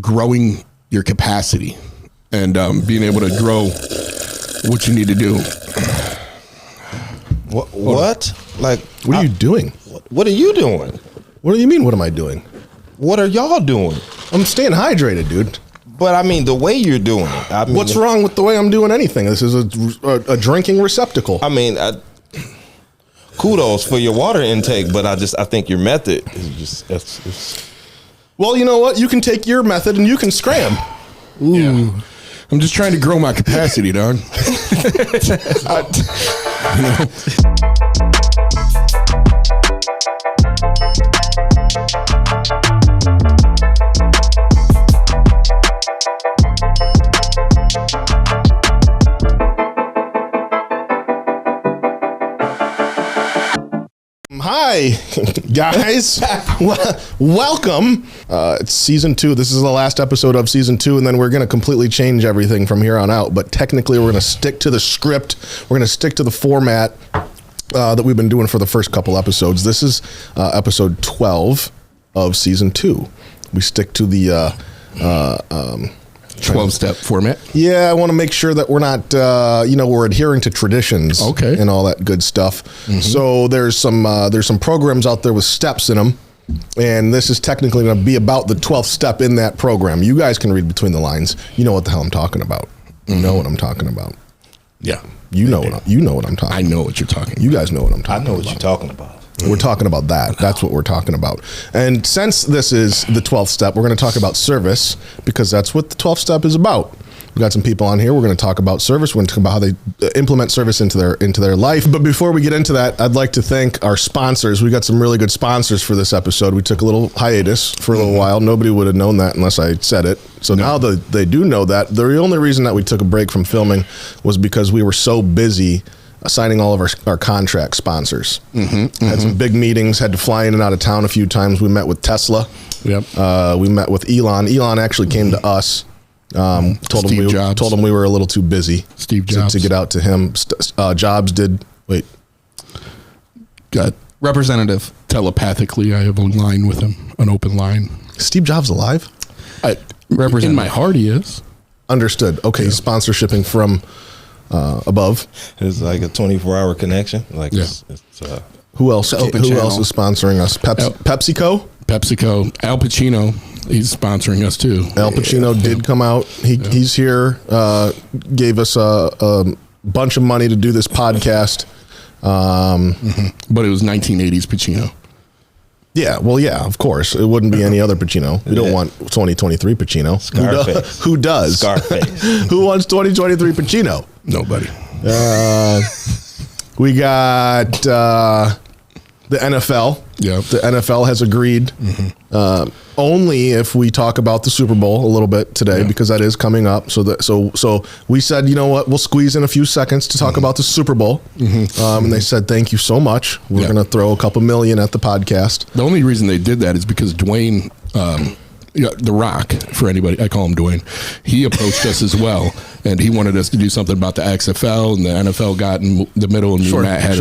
growing your capacity and being able to grow what you need to do. What? Like, what are you doing? What are you doing? What do you mean? What am I doing? What are y'all doing? I'm staying hydrated, dude. But I mean, the way you're doing it. I mean, what's wrong with the way I'm doing anything? This is a drinking receptacle. I mean, kudos for your water intake, but I think your method is just. Well, you know what? You can take your method and you can scram. Ooh. Yeah. I'm just trying to grow my capacity, dog. Hi, guys. Welcome. It's season 2. This is the last episode of season 2, and then we're going to completely change everything from here on out. But technically, we're going to stick to the script. We're going to stick to the format that we've been doing for the first couple episodes. This is episode 12 of season 2. We stick to the 12-step format. Yeah, I want to make sure that we're not, we're adhering to traditions, and all that good stuff. Mm-hmm. So there's some programs out there with steps in them, and this is technically going to be about the 12th step in that program. You guys can read between the lines. You know what the hell I'm talking about. You know what I'm talking about. Yeah, you know what I'm talking. I know what you're talking. You guys know what I'm talking. I know what you're talking about. We're talking about that. That's what we're talking about. And since this is the 12th step, we're going to talk about service because that's what the 12th step is about. We've got some people on here. We're going to talk about service. We're going to talk about how they implement service into their life. But before we get into that, I'd like to thank our sponsors. We got some really good sponsors for this episode. We took a little hiatus for a little while. Nobody would have known that unless I said it. So now they do know that. The only reason that we took a break from filming was because we were so busy signing all of our contract sponsors. Had some big meetings, had to fly in and out of town a few times. We met with Tesla. Yep. We met with Elon. Elon actually came to us. Told him we were a little too busy. Steve Jobs. To get out to him. Jobs did. Wait. Got representative. Telepathically, I have a line with him, an open line. Steve Jobs alive? In my heart, he is. Understood. Okay, sponsorshipping from above. It's like a 24-hour connection. Like it's who else? Who else is sponsoring us? PepsiCo. PepsiCo. Al Pacino. He's sponsoring us too. Al Pacino did come out. He's here. Gave us a bunch of money to do this podcast. But it was 1980s Pacino. Yeah, well, yeah, of course. It wouldn't be any other Pacino. We don't want 2023 Pacino. Scarface. Who does? Scarface. Who wants 2023 Pacino? Nobody. We got the NFL. Yeah, the NFL has agreed only if we talk about the Super Bowl a little bit today because that is coming up. So we said, you know what, we'll squeeze in a few seconds to talk about the Super Bowl. And they said, thank you so much. We're going to throw a couple million at the podcast. The only reason they did that is because Dwayne, The Rock, for anybody, I call him Dwayne, he approached us as well, and he wanted us to do something about the XFL, and the NFL got in the middle, and Matt had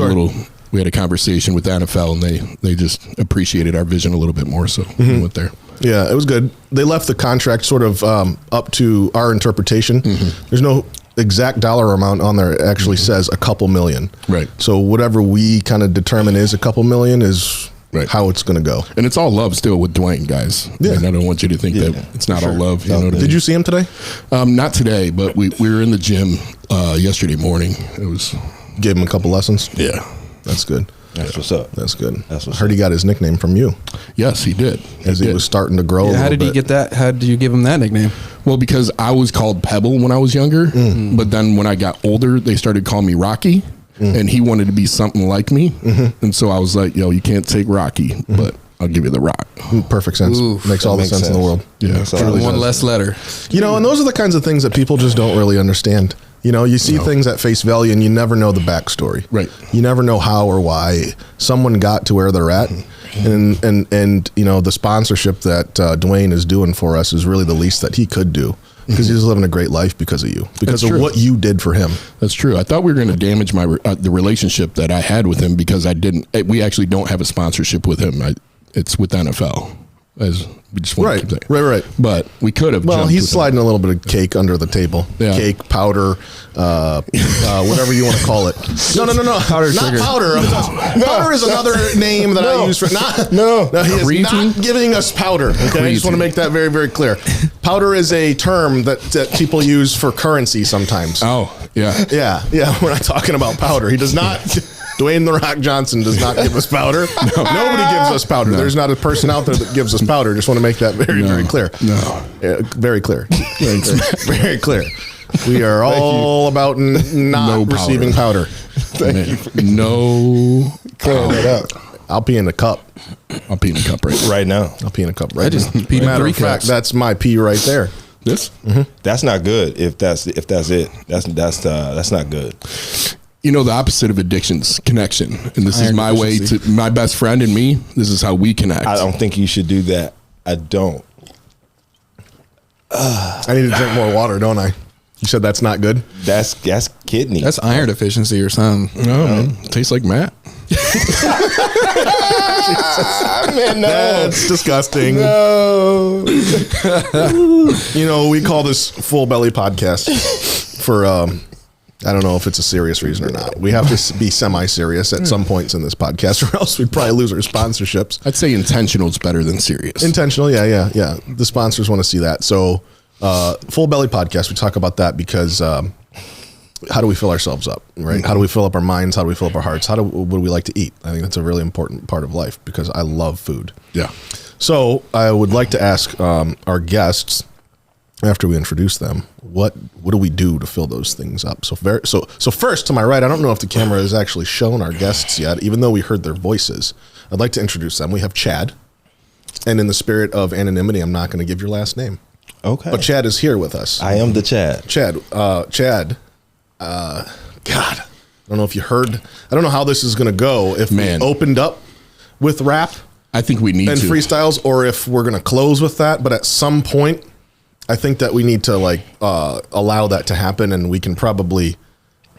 we had a conversation with the NFL, and they just appreciated our vision a little bit more, so we went there. Yeah, it was good. They left the contract sort of up to our interpretation. There's no exact dollar amount on there. It actually says a couple million. Right. So whatever we kind of determine is a couple million is how it's going to go. And it's all love still with Dwayne, guys. Yeah. I don't want you to think that it's not all love. You know what I mean? Did you see him today? Not today, but we were in the gym yesterday morning. It was... Gave him a couple lessons? Yeah. That's good. That's what's up. That's good. I heard he got his nickname from you. Yes, he did. As he was starting to grow a little bit. How did he get that? How did you give him that nickname? Well, because I was called Pebble when I was younger, but then when I got older, they started calling me Rocky, and he wanted to be something like me. And so I was like, yo, you can't take Rocky, but I'll give you the Rock. Perfect sense. Makes all the sense in the world. Yeah. One less letter. You know, and those are the kinds of things that people just don't really understand. You know, you see things at face value and you never know the backstory. Right. You never know how or why someone got to where they're at. And you know, the sponsorship that Dwayne is doing for us is really the least that he could do. Because he's living a great life because of you. Because of what you did for him. That's true. I thought we were going to damage my the relationship that I had with him because we actually don't have a sponsorship with him. It's with NFL. as we just want to keep saying. Right. But we could have. Well, he's sliding a little bit of cake under the table. Yeah. Cake, powder, whatever you want to call it. No. Powder not sugar. powder. Powder is another name that I use for. No, he is Creatine? not giving us powder. Okay, I just want to make that very, very clear. Powder is a term that people use for currency sometimes. Oh, yeah. Yeah. We're not talking about powder. He does not. Dwayne "The Rock" Johnson does not give us powder. No. Nobody gives us powder. No. There's not a person out there that gives us powder. Just want to make that very, very clear. No. Very clear. Very clear. We are all about not receiving powder. No powder. I'll pee in the cup. I'll pee in the cup right now. I'll pee in a cup right now. just peed in Matter 3 of fact, cups. that's my pee right there. This? That's not good. If that's it, that's not good. You know, the opposite of addiction's connection. And this is my way to my best friend and me. This is how we connect. I don't think you should do that. I don't. I need to drink more water, don't I? You said that's not good? That's kidney. That's iron deficiency or something. No, man. Tastes like Matt. man, no. That's disgusting. No. You know, we call this Full Belly Podcast for, I don't know if it's a serious reason or not. We have to be semi-serious at some points in this podcast or else we'd probably lose our sponsorships. I'd say intentional is better than serious. Intentional, yeah. The sponsors want to see that. So, Full Belly Podcast, we talk about that because how do we fill ourselves up, right? Mm-hmm. How do we fill up our minds? How do we fill up our hearts? What do we like to eat? I think that's a really important part of life because I love food. Yeah. So I would like to ask our guests, after we introduce them, what do we do to fill those things up? So first, to my right, I don't know if the camera has actually shown our guests yet, even though we heard their voices. I'd like to introduce them. We have Chad, and in the spirit of anonymity, I'm not going to give your last name. Okay. But Chad is here with us. I am the Chad. Chad, God, I don't know if you heard. I don't know how this is going to go. If we opened up with rap I think we need and to. freestyles, or if we're going to close with that. But at some point, I think that we need to allow that to happen, and we can probably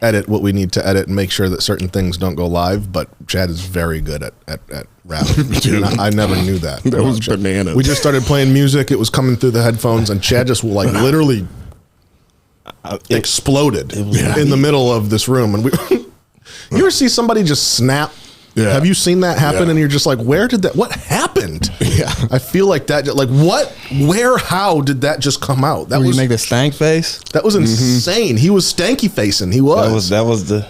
edit what we need to edit and make sure that certain things don't go live. But Chad is very good at rap. Dude, I never knew that. That was bananas. We just started playing music. It was coming through the headphones, and Chad just literally exploded in the middle of this room. And you ever see somebody just snap? Yeah. Have you seen that happen? Yeah. And you're just like, what happened? Yeah. I feel like that, how did that just come out? That Where was, you make the stank face? that was insane. He was stanky facing. He was. That was the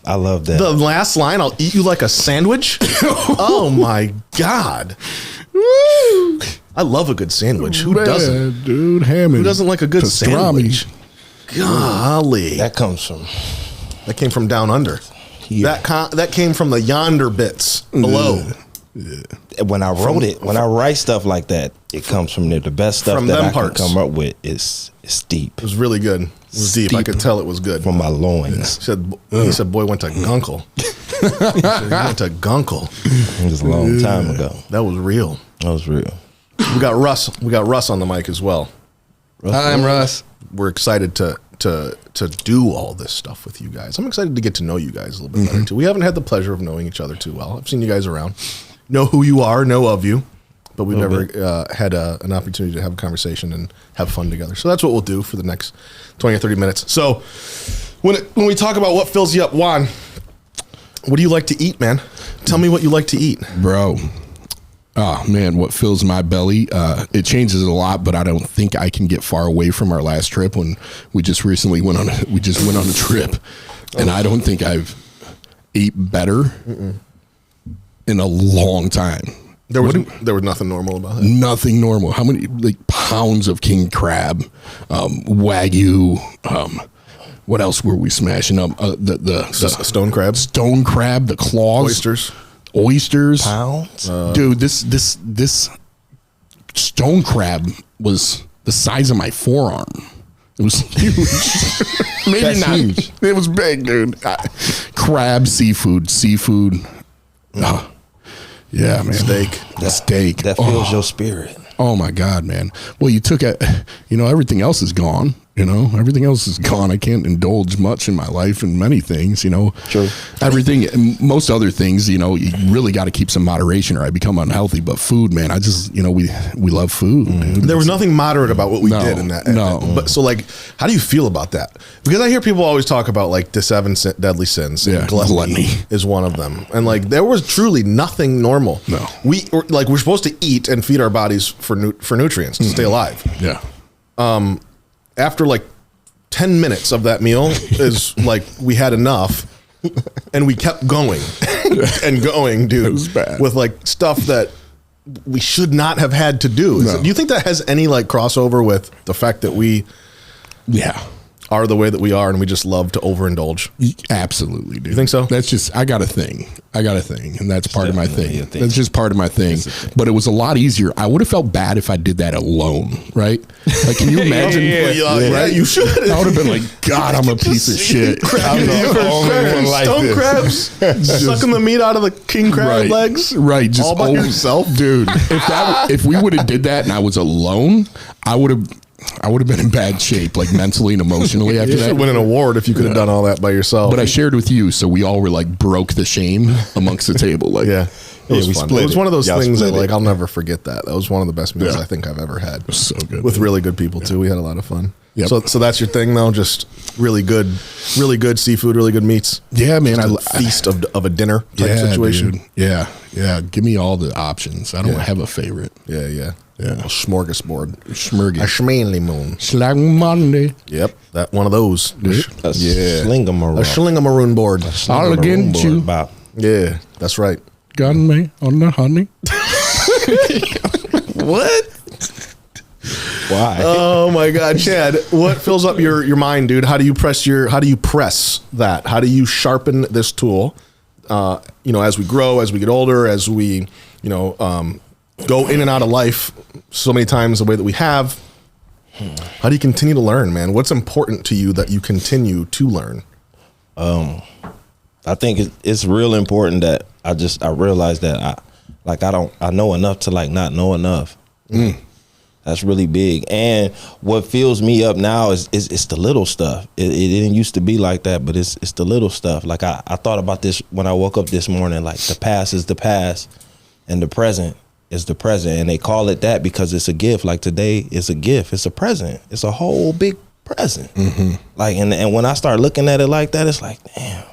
I love that. The last line, "I'll eat you like a sandwich." Oh my God. I love a good sandwich. Who doesn't? Dude, Hammond. Who doesn't like a good Pastrami. sandwich? Golly. that comes from That came from down under. here. That came from the yonder bits below. When I wrote it, when I write stuff like that, it comes from there. The best stuff From that them I parts. can come up with is deep It was really good. It was deep. I could tell it was good. from my loins. He said, boy went to Gunkel. He went to Gunkel. It was a long time ago. That was real. That was real. We got Russ. We got Russ on the mic as well. Hi, I'm Russ. We're excited to do all this stuff with you guys. I'm excited to get to know you guys a little bit better too. We haven't had the pleasure of knowing each other too well. I've seen you guys around, know who you are, know of you, but we've never had an opportunity to have a conversation and have fun together. So that's what we'll do for the next 20 or 30 minutes. So when we talk about what fills you up, Juan, what do you like to eat, man? Tell me what you like to eat. Bro. Oh man, what fills my belly? It changes a lot, but I don't think I can get far away from our last trip when we just recently went on a trip, and I don't think I've ate better in a long time. There was nothing normal about it. Nothing normal. How many pounds of king crab, Wagyu? What else were we smashing up? The Stone crabs, stone crab, the claws, oysters, Pounds? dude. This stone crab was the size of my forearm. It was huge. Maybe That's not. huge. It was big, dude. Crab, seafood. Yeah, man. Steak. Steak. That fills your spirit. Oh my God, man. Well, you took it. Everything else is gone. You know, everything else is gone. I can't indulge much in my life in many things, you know. True. Everything, most other things, you know, you really got to keep some moderation or I become unhealthy. But food, man, I just, you know, we love food. Dude. There was nothing moderate about what we did in that. No. But so, like, how do you feel about that? Because I hear people always talk about, like, the 7 deadly sins. And Yeah, gluttony is one of them. And, like, there was truly nothing normal. No. We're supposed to eat and feed our bodies for nutrients to stay alive. Yeah. After like 10 minutes of that meal is like we had enough and we kept going and going, dude. It was bad. With like stuff that we should not have had to do. No. Do you think that has any like crossover with the fact that we are the way that we are and we just love to overindulge? Absolutely, dude. You think so? That's just, I got a thing, and that's part of my Definitely thing. a thing. That's just part of my thing. But it was a lot easier. I would have felt bad if I did that alone, right? Like, can you imagine? Yeah, you should. I would have been like, God, I'm a piece of shit. I'm the only one like Stone this. crabs, sucking the meat out of the king crab legs, Right, just all by yourself, dude. If we would have did that and I was alone, I would have been in bad shape, like mentally and emotionally after You that. should win an award if you could have done all that by yourself. But I shared with you, so we all were like broke the shame amongst the table. Like, yeah, it was we fun. split It was it. one of those Y'all things that split it. like I'll never forget that. That was one of the best meals Yeah. I think I've ever had. so good. With really good people too. We had a lot of fun. Yep. So that's your thing though, just really good seafood, really good meats. Yeah, man. Just a feast of a dinner type situation. Dude. Yeah. Give me all the options. I don't Yeah. have a favorite. Yeah. Yeah. A smorgasbord. A Schmurgy. schmanly moon. Slag Monday. Yep, that one of those. A Yeah. slingamaroon. A schlingamarone board. I'll against you. Bop. Yeah, that's right. Got me on the honey. What? Why? Oh my God, Chad! What fills up your mind, dude? How do you press that? How do you sharpen this tool? As we grow, as we get older, as we, go in and out of life so many times the way that we have. How do you continue to learn, man? What's important to you that you continue to learn? I think it's real important that I realize that I know enough to like not know enough. That's really big. And what fills me up now is the little stuff. It didn't used to be like that, but it's the little stuff. Like I thought about this when I woke up this morning, like the past is the past and the present is the present. And they call it that because it's a gift. Like today is a gift. It's a present. It's a whole big present. Mm-hmm. Like, and when I start looking at it like that, it's like, damn,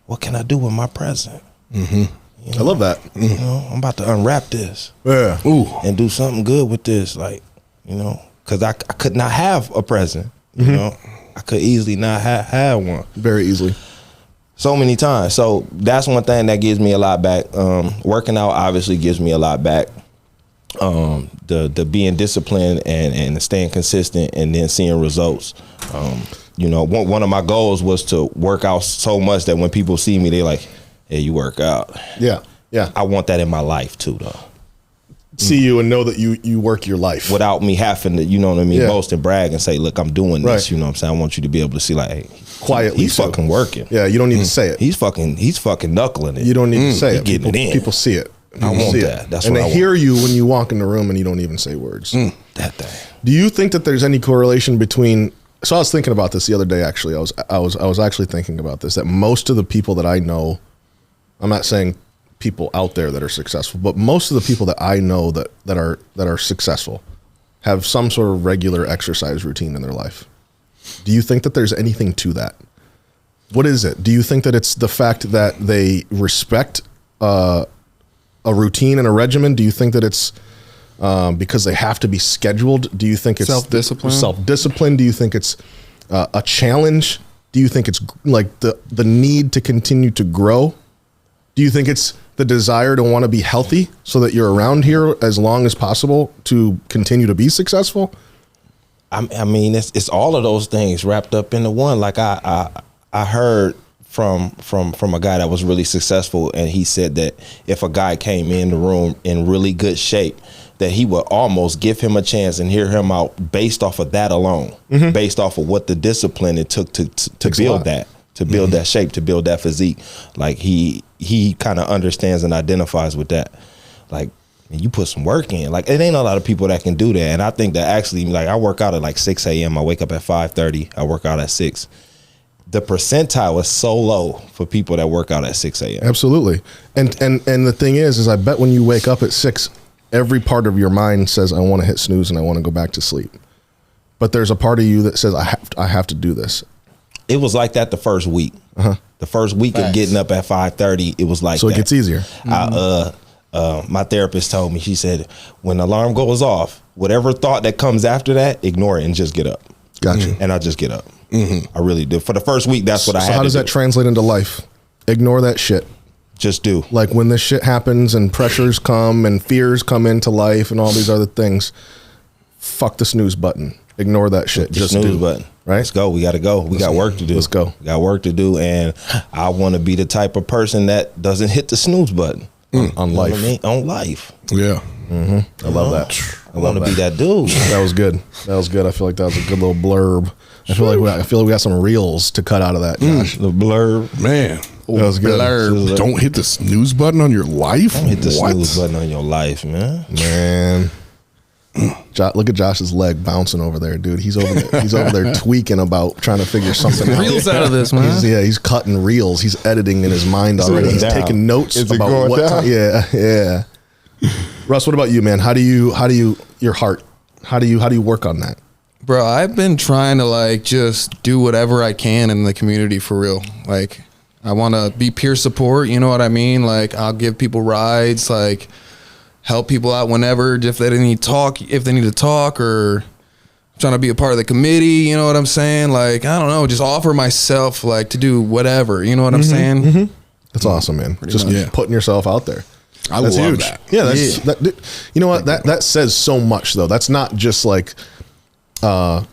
what can I do with my present? Mm-hmm. I love that. I'm about to unwrap this. Yeah. Ooh. And do something good with this, like, because I could not have a present. I could easily not have one. Very easily. So many times. So that's one thing that gives me a lot back. Working out obviously gives me a lot back. The being disciplined and staying consistent and then seeing results. One of my goals was to work out so much that when people see me, they like, hey, you work out. Yeah. I want that in my life too, though. See you and know that you work your life Without me having to, Yeah. boast and brag and say, look, I'm doing this. Right. You know what I'm saying? I want you to be able to see, like, hey, quietly. he's too. fucking working. Yeah, you don't need to say it. He's fucking knuckling it. You don't need to say it. getting it in. People see it. I People want see that. it. That's and what they I want. hear you when you walk in the room and you don't even say words. That thing. Do you think that there's any correlation between? So I was thinking about this the other day. Actually, I was actually thinking about this. That most of the people that I know, I'm not saying people out there that are successful, but most of the people that I know that are successful have some sort of regular exercise routine in their life. Do you think that there's anything to that? What is it? Do you think that it's the fact that they respect a routine and a regimen? Do you think that it's because they have to be scheduled? Do you think it's Self-discipline? Self-discipline? Do you think it's a challenge? Do you think it's like the need to continue to grow? Do you think it's the desire to want to be healthy so that you're around here as long as possible to continue to be successful? I mean, it's all of those things wrapped up into one. Like I heard from a guy that was really successful, and he said that if a guy came in the room in really good shape, that he would almost give him a chance and hear him out based off of that alone, based off of what the discipline it took to build that, to build that shape, to build that physique. Like he kind of understands and identifies with that. Like you put some work in. Like, it ain't a lot of people that can do that. And I think that actually, like, I work out at like 6 a.m. I wake up at 5:30. I work out at 6. The percentile is so low for people that work out at 6 a.m. Absolutely. And the thing is I bet when you wake up at 6, every part of your mind says, I want to hit snooze and I want to go back to sleep. But there's a part of you that says, I have to do this. It was like that the first week. The first week of getting up at 5:30, it was like so that. It gets easier. My therapist told me, she said, when the alarm goes off, whatever thought that comes after that, ignore it and just get up. Gotcha. And I just get up. I really do. For the first week, that's what I had to do. So how does that translate into life? Ignore that shit. Just do. Like when this shit happens and pressures come and fears come into life and all these other things, fuck the snooze button. Ignore that shit. Just snooze do. Button. Right? Let's go. We got to go. We got work to do. Let's go. We got work to do. And I want to be the type of person that doesn't hit the snooze button. On life. You know what I mean? On life. Yeah. I love that. I want to be that dude. That was good. That was good. I feel like that was a good little blurb. I feel like we got some reels to cut out of that, Josh. The blurb. Man. That was good. Blurb. Don't hit the snooze button on your life. Don't hit the snooze button on your life, man. Man. Look at Josh's leg bouncing over there, dude. He's over there tweaking about trying to figure something out. Reels out of this, man. He's cutting reels. He's editing in his mind already. He's taking notes about what time. Yeah. Russ, what about you, man? How do you your heart? How do you work on that? Bro, I've been trying to like just do whatever I can in the community for real. Like, I want to be peer support. You know what I mean? Like, I'll give people rides, like help people out whenever, if they need to talk, or trying to be a part of the committee. You know what I'm saying? Like, I don't know, just offer myself like to do whatever. You know what I'm saying? Mm-hmm. That's awesome, man. Just putting yourself out there. That's love huge. That. Yeah, that, you know what? That says so much, though. That's not just like, I'm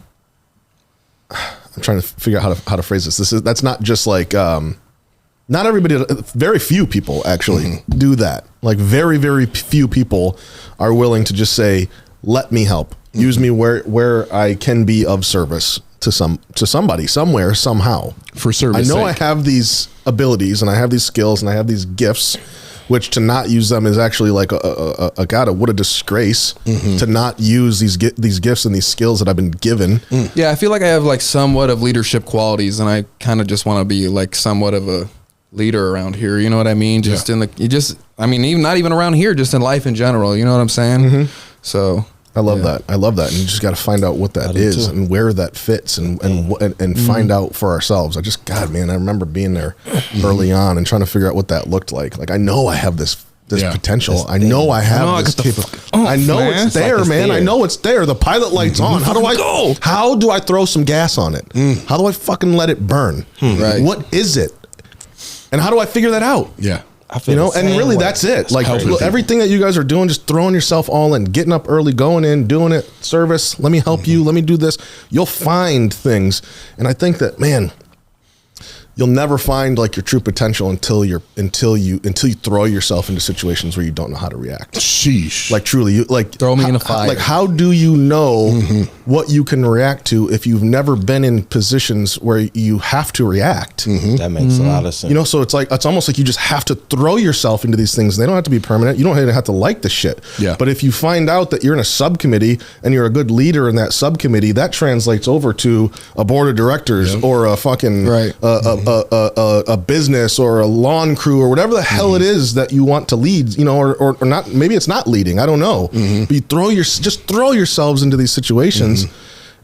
trying to figure out how to phrase this. That's not just like, not everybody, very few people actually do that. Like very, very few people are willing to just say, let me help. Use me where I can be of service to somebody, somewhere, somehow. For service I know sake. I have these abilities and I have these skills and I have these gifts, which to not use them is actually like what a disgrace to not use these gifts and these skills that I've been given. Yeah, I feel like I have like somewhat of leadership qualities, and I kind of just want to be like somewhat of a leader around here. You know what I mean? Just even not even around here, just in life in general. You know what I'm saying? So I love that. I love that. And you just got to find out what that is and where that fits and find out for ourselves. God, man, I remember being there early on and trying to figure out what that looked like. Like, I know I have this potential. I know I have this capability. I know it's there, man. I know it's there. The pilot light's on. How do I go? How do I throw some gas on it? How do I fucking let it burn? Right. What is it? And how do I figure that out? Yeah. You know, and really that's it. Like everything that you guys are doing, just throwing yourself all in, getting up early, going in, doing it, service. Let me help you. Let me do this. You'll find things. And I think that, man, you'll never find like your true potential until you throw yourself into situations where you don't know how to react. Sheesh. Like truly, you like throw me in a fire. Like, how do you know what you can react to if you've never been in positions where you have to react? That makes a lot of sense. You know, so it's almost like you just have to throw yourself into these things. They don't have to be permanent. You don't even have to like the shit. Yeah. But if you find out that you're in a subcommittee and you're a good leader in that subcommittee, that translates over to a board of directors or a fucking a business or a lawn crew or whatever the hell it is that you want to lead. You know, or not. Maybe it's not leading. I don't know. But you just throw yourselves into these situations.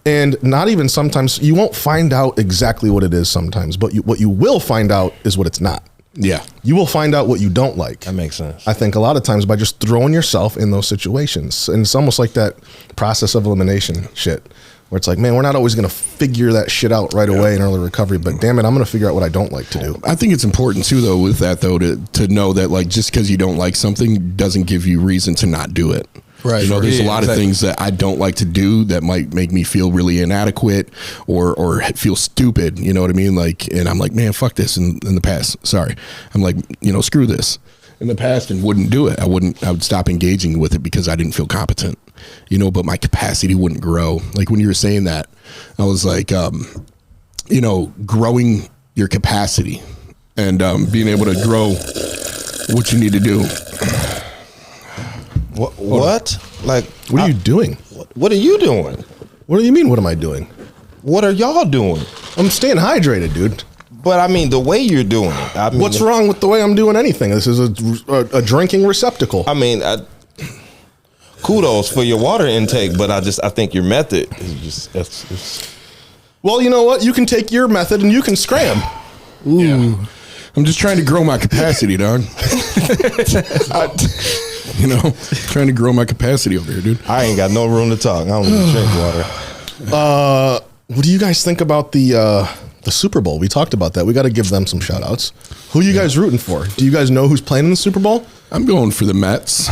And not even sometimes, you won't find out exactly what it is sometimes, but what you will find out is what it's not. Yeah. You will find out what you don't like. That makes sense. I think a lot of times by just throwing yourself in those situations. And it's almost like that process of elimination shit, where it's like, man, we're not always going to figure that shit out right away in early recovery, but damn it, I'm going to figure out what I don't like to do. I think it's important too, though, with that though, to know that like just because you don't like something doesn't give you reason to not do it. Right. You know, there's a lot of things that I don't like to do that might make me feel really inadequate or feel stupid. You know what I mean? Like, and I'm like, man, fuck this in the past. Sorry. I'm like, screw this in the past, and wouldn't do it. I would stop engaging with it because I didn't feel competent, but my capacity wouldn't grow. Like when you were saying that, I was like, growing your capacity and being able to grow what you need to do. What? Like, What are you doing? what are you doing? What do you mean? What am I doing? What are y'all doing? I'm staying hydrated, dude. But I mean, the way you're doing it. I mean, What's wrong with the way I'm doing anything? This is a drinking receptacle. I mean, kudos for your water intake, but I think your method is just. It's Well, you know what? You can take your method and you can scram. Ooh. Yeah. I'm just trying to grow my capacity, dog. Trying to grow my capacity over here, dude. I ain't got no room to talk. I don't even drink water. What do you guys think about the Super Bowl? We talked about that. We got to give them some shout outs. Who are you guys rooting for? Do you guys know who's playing in the Super Bowl? I'm going for the Mets.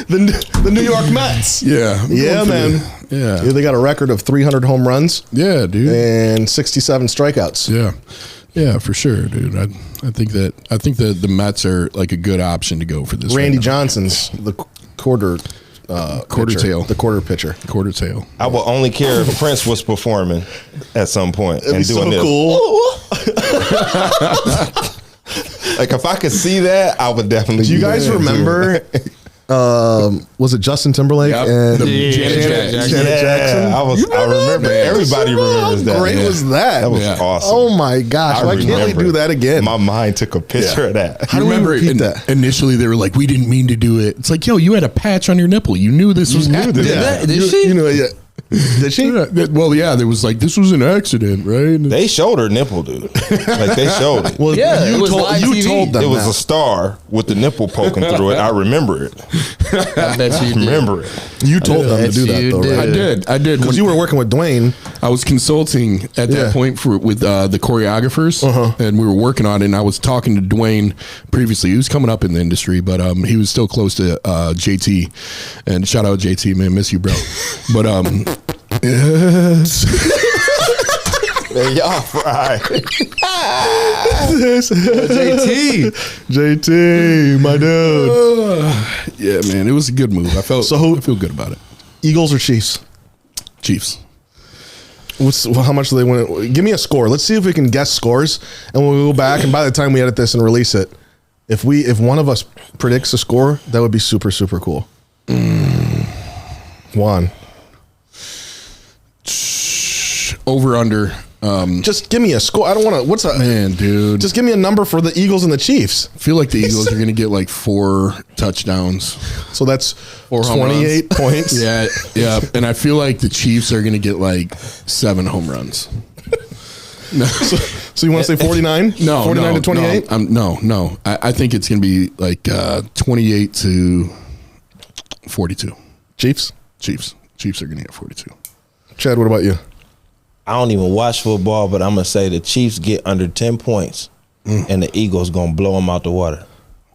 The New York Mets. Yeah. Yeah, man. Yeah. They got a record of 300 home runs. Yeah, dude. And 67 strikeouts. Yeah. Yeah, for sure, dude. I think that the Mets are like a good option to go for this. Randy right now. Johnson's the quarter tail. The quarter pitcher. Quarter tail. I would only care if Prince was performing at some point It'd and be doing so this. cool. Like if I could see that, I would definitely. Do you guys remember? Was it Justin Timberlake and Janet Jackson. Jackson? I remember. Everybody remembers that. How great was that? That was awesome. Oh my gosh! Why can't we remember do it. that again? My mind took a picture of that. How do we Remember, repeat that? initially they were like, "We didn't mean to do it." It's like, yo, you had a patch on your nipple. You knew this was happening. Yeah. Did she? You know, yeah. Did she? Yeah, well, yeah, there was like, this was an accident, right? They showed her nipple, dude. Like they showed it. Well, Yeah, it was told, live you TV. told them It was that. a star with the nipple poking through it. I remember it. I bet you did. Remember it. You told them to do that, you though, did. right? I did. Because you were working with Dwayne. I was consulting at Yeah. that point with the choreographers, and we were working on it. And I was talking to Dwayne previously. He was coming up in the industry, but he was still close to JT. And shout out JT, man, miss you, bro. But Man, y'all fried. JT, my dude. yeah, man, it was a good move. I feel good about it. Eagles or Chiefs? Chiefs. How much do they win? Give me a score. Let's see if we can guess scores, and we'll go back. And by the time we edit this and release it, if one of us predicts a score, that would be super, super cool. Juan, Over under. just give me a score. I don't want to. What's a Man, dude. Just give me a number for the Eagles and the Chiefs. I feel like the Eagles are going to get like 4 touchdowns. So that's 4 home 28 runs. points. Yeah, yeah. And I feel like the Chiefs are going to get like 7 home runs. No. So you want to say 49? No, 49 to 28? No. I think it's going to be like 28 to 42. Chiefs? Chiefs are going to get 42. Chad, what about you? I don't even watch football, but I'm gonna say the Chiefs get under 10 points, and the Eagles gonna blow them out the water.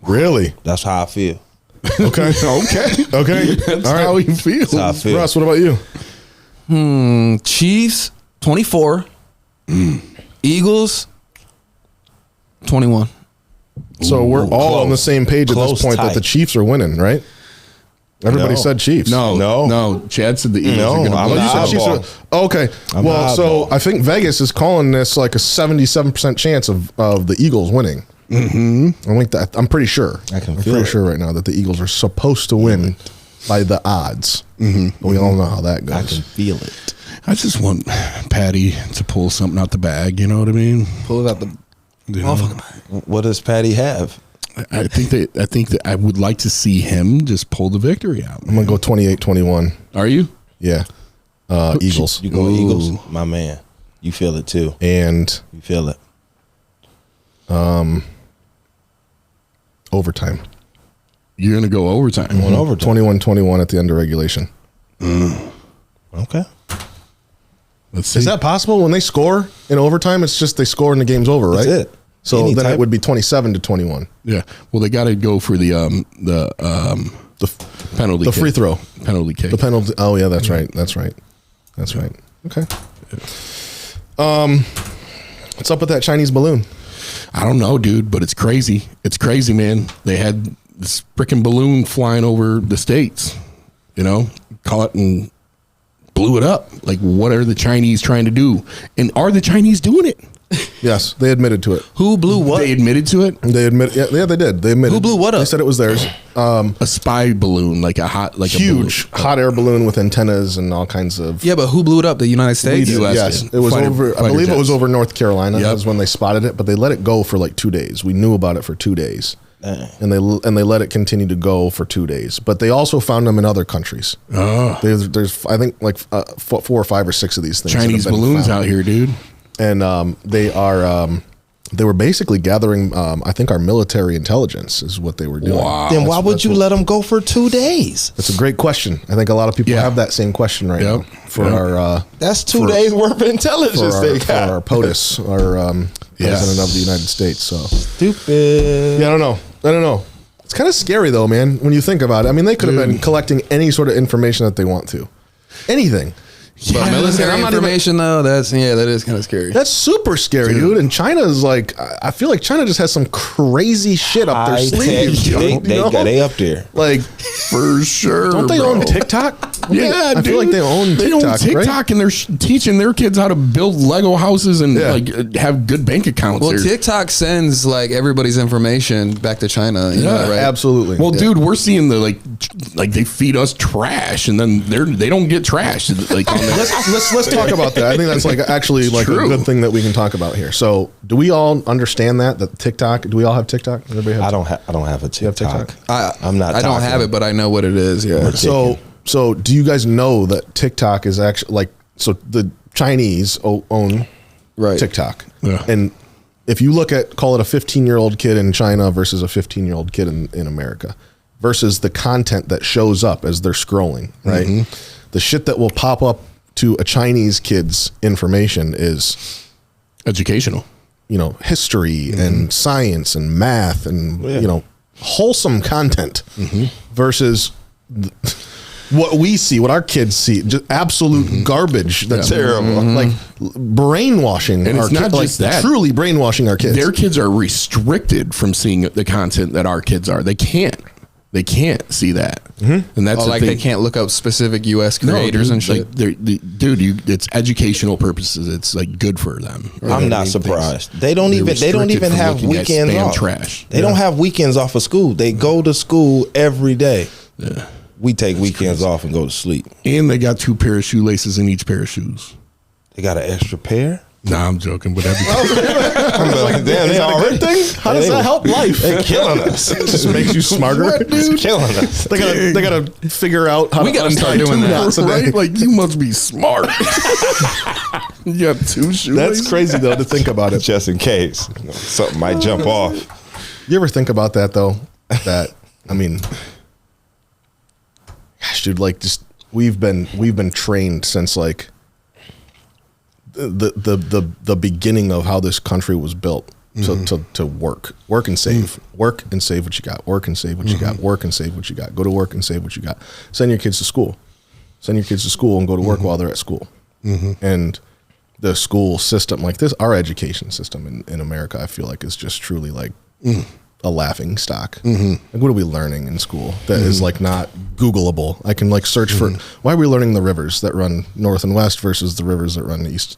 Really? That's how I feel. Okay. Okay. That's All right. how you feel. That's how I feel. Russ, what about you? Chiefs 24. Eagles 21. So we're all close. on the same page at Close, this point that tight. the Chiefs are winning, right? Everybody No. said Chiefs. No. Chad said the Eagles No, are going to I'm blow. You not. said Chiefs Eyeball. are, okay. I'm Well, so eyeball. I think Vegas is calling this like a 77% chance of the Eagles winning. Mm-hmm. I think that. I'm pretty sure. I can I'm feel pretty it. sure right now that the Eagles are supposed to win by the odds. Mm-hmm. We all know how that goes. I can feel it. I just want Patty to pull something out the bag. You know what I mean? Pull it out the You know? What does Patty have? I think that I would like to see him just pull the victory out. I'm gonna go 28-21. Are you? Yeah, Eagles You go Eagles, my man. You feel it too. and You feel it. overtime. You're going to go overtime. Going overtime. 21-21 at the end of regulation. Okay. Let's see. Is that possible when they score in overtime? It's just they score and the game's over, right? That's it. So Any then type- it would be 27-21. Yeah. Well, they got to go for the penalty. The kick. free throw. Penalty kick. The penalty. Oh yeah, that's right. That's right. Okay. What's up with that Chinese balloon? I don't know, dude, but it's crazy. It's crazy, man. They had this freaking balloon flying over the States, you know, caught and blew it up. Like, what are the Chinese trying to do? And are the Chinese doing it? Yes, they admitted to it. Who blew what? They admitted to it. They admit, yeah, they did. They admitted. Who blew what up? They said it was theirs. A spy balloon, like a Huge a balloon. hot air balloon with antennas and all kinds of. Yeah, but who blew it up? The United We States? did, US yes, did. it was Fighter- over. I fighter believe it was jets. over North Carolina. Yep. That was when they spotted it, but they let it go for like 2 days. We knew about it for 2 days, Dang. and they let it continue to go for 2 days. But they also found them in other countries. Oh, There's I think like 4 or 5 or 6 of these things. that have Chinese been balloons found. out here, dude. And they were basically gathering. I think our military intelligence is what they were doing. Wow. Then why would that's you what- let them go for 2 days? That's a great question. I think a lot of people Yeah. have that same question right Yep. now for Yep. our That's 2 For- days worth of intelligence they for got. our POTUS, our president of the United States. So Stupid. yeah, I don't know. It's kind of scary though, man. When you think about it, I mean, they could have been collecting any sort of information that they want to, anything. But military I'm not even- information, though, that is kind of scary. That's super scary, dude. And China is like, I feel like China just has some crazy shit up their High sleeve. tech. They up there. Like, For sure. don't they bro. own TikTok? Yeah, I feel like they own TikTok, TikTok, right? and they're teaching their kids how to build Lego houses and Yeah. have good bank accounts. Well, They're- TikTok sends like everybody's information back to China. You know that, right? Absolutely. Well, Yeah. dude, we're seeing the like they feed us trash, and then they don't get trash. Like on Let's talk about that. I think that's like actually like True. a good thing that we can talk about here. So, do we all understand that TikTok? Do we all have TikTok? Everybody have I don't have a have TikTok. TikTok? I'm not. I don't talking. have it, but I know what it is. Yeah. So do you guys know that TikTok is actually like, so the Chinese own Right. TikTok. Yeah. And if you look at, call it a 15-year-old kid in China versus a 15-year-old kid in America versus the content that shows up as they're scrolling, right? Mm-hmm. The shit that will pop up to a Chinese kid's information is, educational. history and science and math and, wholesome content versus what we see, what our kids see, just absolute garbage. That's Terrible. like brainwashing. And our it's not kid, just like that. truly brainwashing our kids. Their kids are restricted from seeing the content that our kids are. They can't see that, and that's Oh, the like thing. they can't look up specific U.S. No, creators dude, and shit. Like it's educational purposes. It's like good for them. You know what I'm I not mean? surprised. They don't They're even restricted from have looking at weekends spam off. trash. They don't have weekends off of school. They go to school every day. Yeah. We take weekends off and go to sleep. And they got 2 pair of shoelaces in each pair of shoes. They got an extra pair. Nah, I'm joking, but every Damn, they already thing? How does that help life? They're killing us. It just makes you smarter. It's killing us. They gotta figure out how We to gotta untie start doing 2 that. knots a day. right? Like you must be smart. You got 2 shoelaces. That's crazy though to think about it. Just in case something might jump off. You ever think about that though? That I mean, gosh, dude, like just we've been trained since like the beginning of how this country was built to work and save, work and save what you got, work and save what you got, work and save what you got, go to work and save what you got, send your kids to school and go to work while they're at school, and the school system like this, our education system in America, I feel like is just truly like a laughing stock. Like what are we learning in school that is like not Googleable? I can like search for why are we learning the rivers that run north and west versus the rivers that run east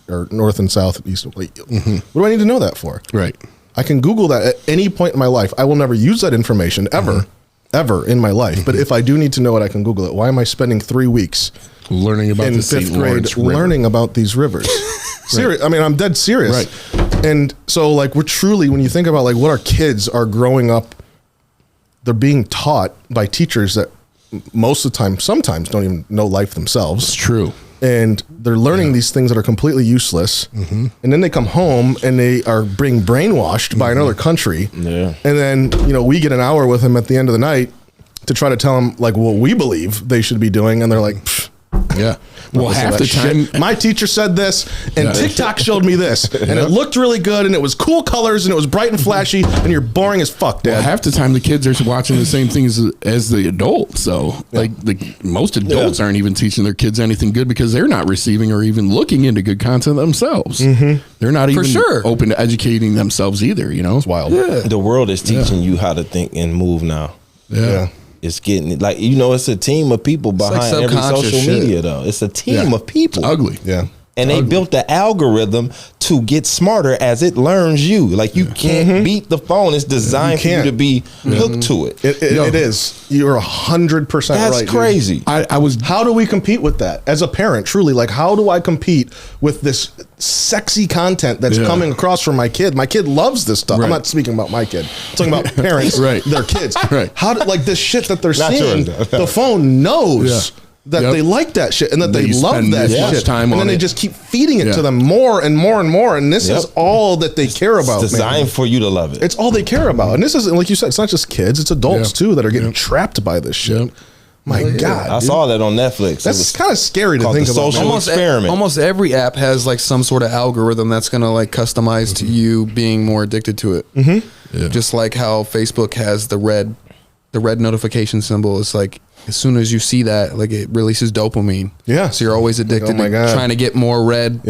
or north and south, east. What do I need to know that for? right. I can Google that at any point in my life. I will never use that information ever in my life. But if I do need to know it, I can Google it. Why am I spending 3 weeks Learning about in the 5th St. grade Lawrence River. learning about these rivers? Serious. I mean, I'm dead serious. Right. And so like we're truly, when you think about like what our kids are growing up, they're being taught by teachers that most of the time, sometimes don't even know life themselves. It's true. And they're learning these things that are completely useless. And then they come home and they are being brainwashed by another country. Yeah. And then, we get an hour with them at the end of the night to try to tell them like what we believe they should be doing. And they're like, pfft, Yeah. Well, listen to half the that time, shit. My teacher said this, and Yeah. TikTok showed me this, and it looked really good, and it was cool colors, and it was bright and flashy, and you're boring as fuck, Dad. half the time the kids are watching the same things as the adults. So, like, most adults aren't even teaching their kids anything good because they're not receiving or even looking into good content themselves. They're not even sure. open to educating themselves either. It's wild. The world is teaching you how to think and move now. Yeah. It's getting it's a team of people behind every subconscious social shit. media though. It's a team Yeah. of people. It's ugly. Yeah. And they built the algorithm to get smarter as it learns you. Like you can't beat the phone. It's designed for you to be hooked to it. It is. You're 100% right. That's crazy. I was. How do we compete with that as a parent? Truly, like, how do I compete with this sexy content that's coming across from my kid? My kid loves this stuff. I'm not speaking about my kid. I'm talking about parents, their kids. How do, like, this shit that they're seeing, the phone knows that they like that shit and that they love that shit. Time and then they just keep feeding it to them more and more and more. And this is all that they care about. It's designed for you to love it. It's all they care about. And this isn't, like you said, it's not just kids, it's adults too that are getting trapped by this shit. My God. I saw that on Netflix. That's kind of scary to think about. Social experiment. Almost every app has like some sort of algorithm that's going to like customize to you being more addicted to it. Just like how Facebook has the red notification symbol. It's like, as soon as you see that, like it releases dopamine. Yeah. So you're always addicted to trying to get more red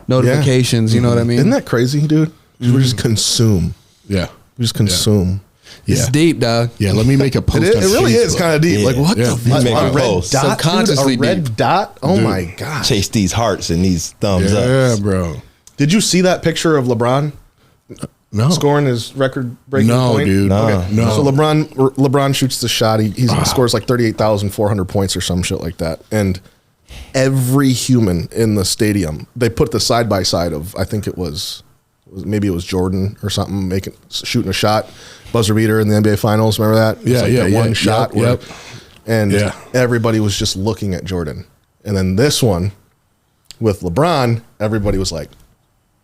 notifications. You know what I mean? Isn't that crazy, dude? We just consume. Yeah. We just consume. It's deep, dog. Yeah, let me make a post. It really is kind of deep. Like, what the fuck? Make a A red post. dot, Subconsciously dude? A red deep. dot? Oh my God. Chase these hearts and these thumbs up. Yeah, bro. Did you see that picture of LeBron No. scoring his record-breaking point? Dude. No. No. So LeBron shoots the shot. He scores like 38,400 points or some shit like that. And every human in the stadium, they put the side by side of, I think it was maybe it was Jordan or something shooting a shot, buzzer beater in the NBA Finals. Remember that? That one shot. And everybody was just looking at Jordan. And then this one with LeBron, everybody was like,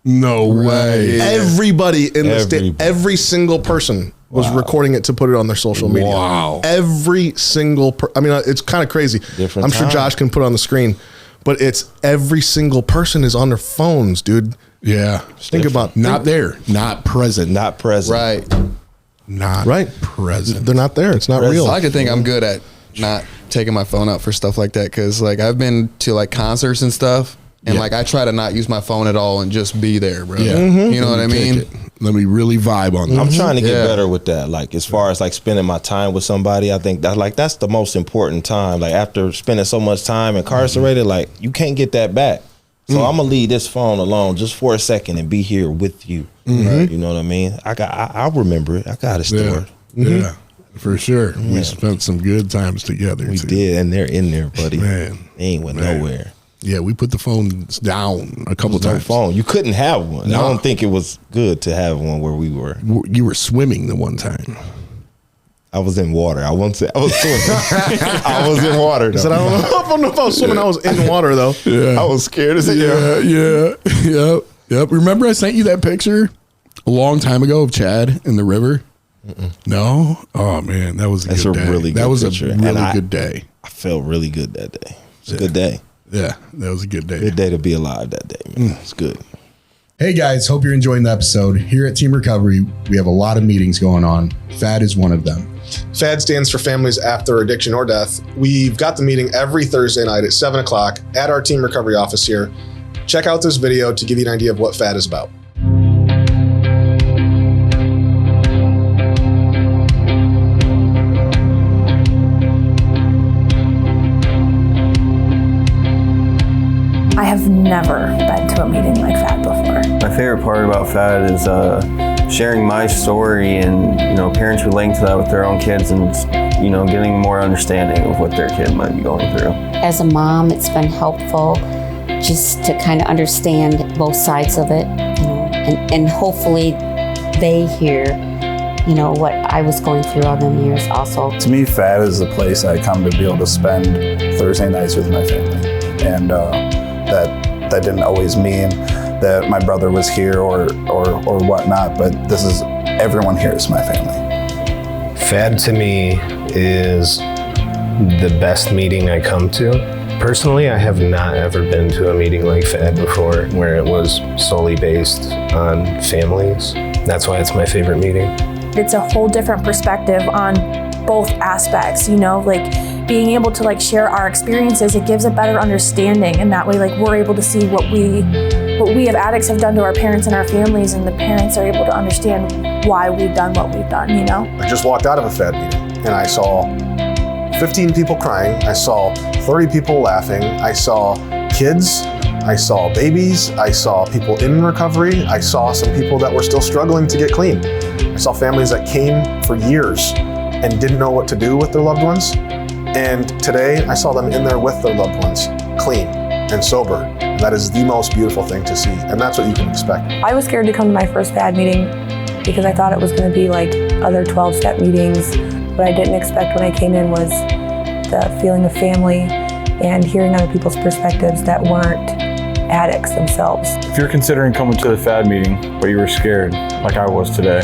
No way. everybody in the state, every single person was recording it to put it on their social media. Wow. Every single I mean, it's kind of crazy. Different I'm sure time. Josh can put it on the screen, but it's every single person is on their phones, dude. Yeah. Think about Not there. Not present. Not present. Right. Not present. They're not there. It's not real. I like to think I'm good at not taking my phone out for stuff like that, because like I've been to like concerts and stuff, and like I try to not use my phone at all and just be there, bro. Yeah. You know what I mean? Let me really vibe on that. I'm trying to get better with that. Like as far as like spending my time with somebody, I think that like that's the most important time. Like after spending so much time incarcerated, like you can't get that back. So I'm gonna leave this phone alone just for a second and be here with you. Right? You know what I mean? I'll remember it. I got it stored. Yeah, for sure. We spent some good times together. We did, and they're in there, buddy. Man, they ain't went nowhere. Yeah, we put the phones down a couple No times. phone. You couldn't have one. No. I don't think it was good to have one where we were. You were swimming the one time. I was in water. I won't say I was swimming. I was in water. Though. I said, I don't know if I was swimming. I was in water though. Yeah. I was scared as hell. Yep. Remember I sent you that picture a long time ago of Chad in the river? No? Oh, man, that was a good day. Really good that was picture. a really good day. I felt really good that day. It was a good day. Yeah, that was a good day. Good day to be alive that day, man. It's good. Hey guys, hope you're enjoying the episode. Here at Team Recovery, we have a lot of meetings going on. FAD is one of them. FAD stands for Families After Addiction or Death. We've got the meeting every Thursday night at 7 o'clock at our Team Recovery office here. Check out this video to give you an idea of what FAD is about. I have never been to a meeting like that before. My favorite part about FAD is sharing my story and parents relating to that with their own kids and getting more understanding of what their kid might be going through. As a mom, it's been helpful just to kind of understand both sides of it, and hopefully they hear, what I was going through all them years also. To me, FAD is the place I come to be able to spend Thursday nights with my family, and that didn't always mean that my brother was here or whatnot, but everyone here is my family. FAD to me is the best meeting I come to. Personally, I have not ever been to a meeting like FAD before where it was solely based on families. That's why it's my favorite meeting. It's a whole different perspective on both aspects, being able to share our experiences. It gives a better understanding, and that way we're able to see what we as addicts have done to our parents and our families, and the parents are able to understand why we've done what we've done, I just walked out of a FAD meeting and I saw 15 people crying. I saw 30 people laughing. I saw kids I saw babies. I saw people in recovery. I saw some people that were still struggling to get clean. I saw families that came for years and didn't know what to do with their loved ones. And today I saw them in there with their loved ones, clean and sober. And that is the most beautiful thing to see. And that's what you can expect. I was scared to come to my first FAD meeting because I thought it was going to be like other 12-step meetings. What I didn't expect when I came in was the feeling of family and hearing other people's perspectives that weren't addicts themselves. If you're considering coming to the FAD meeting, but you were scared, like I was today,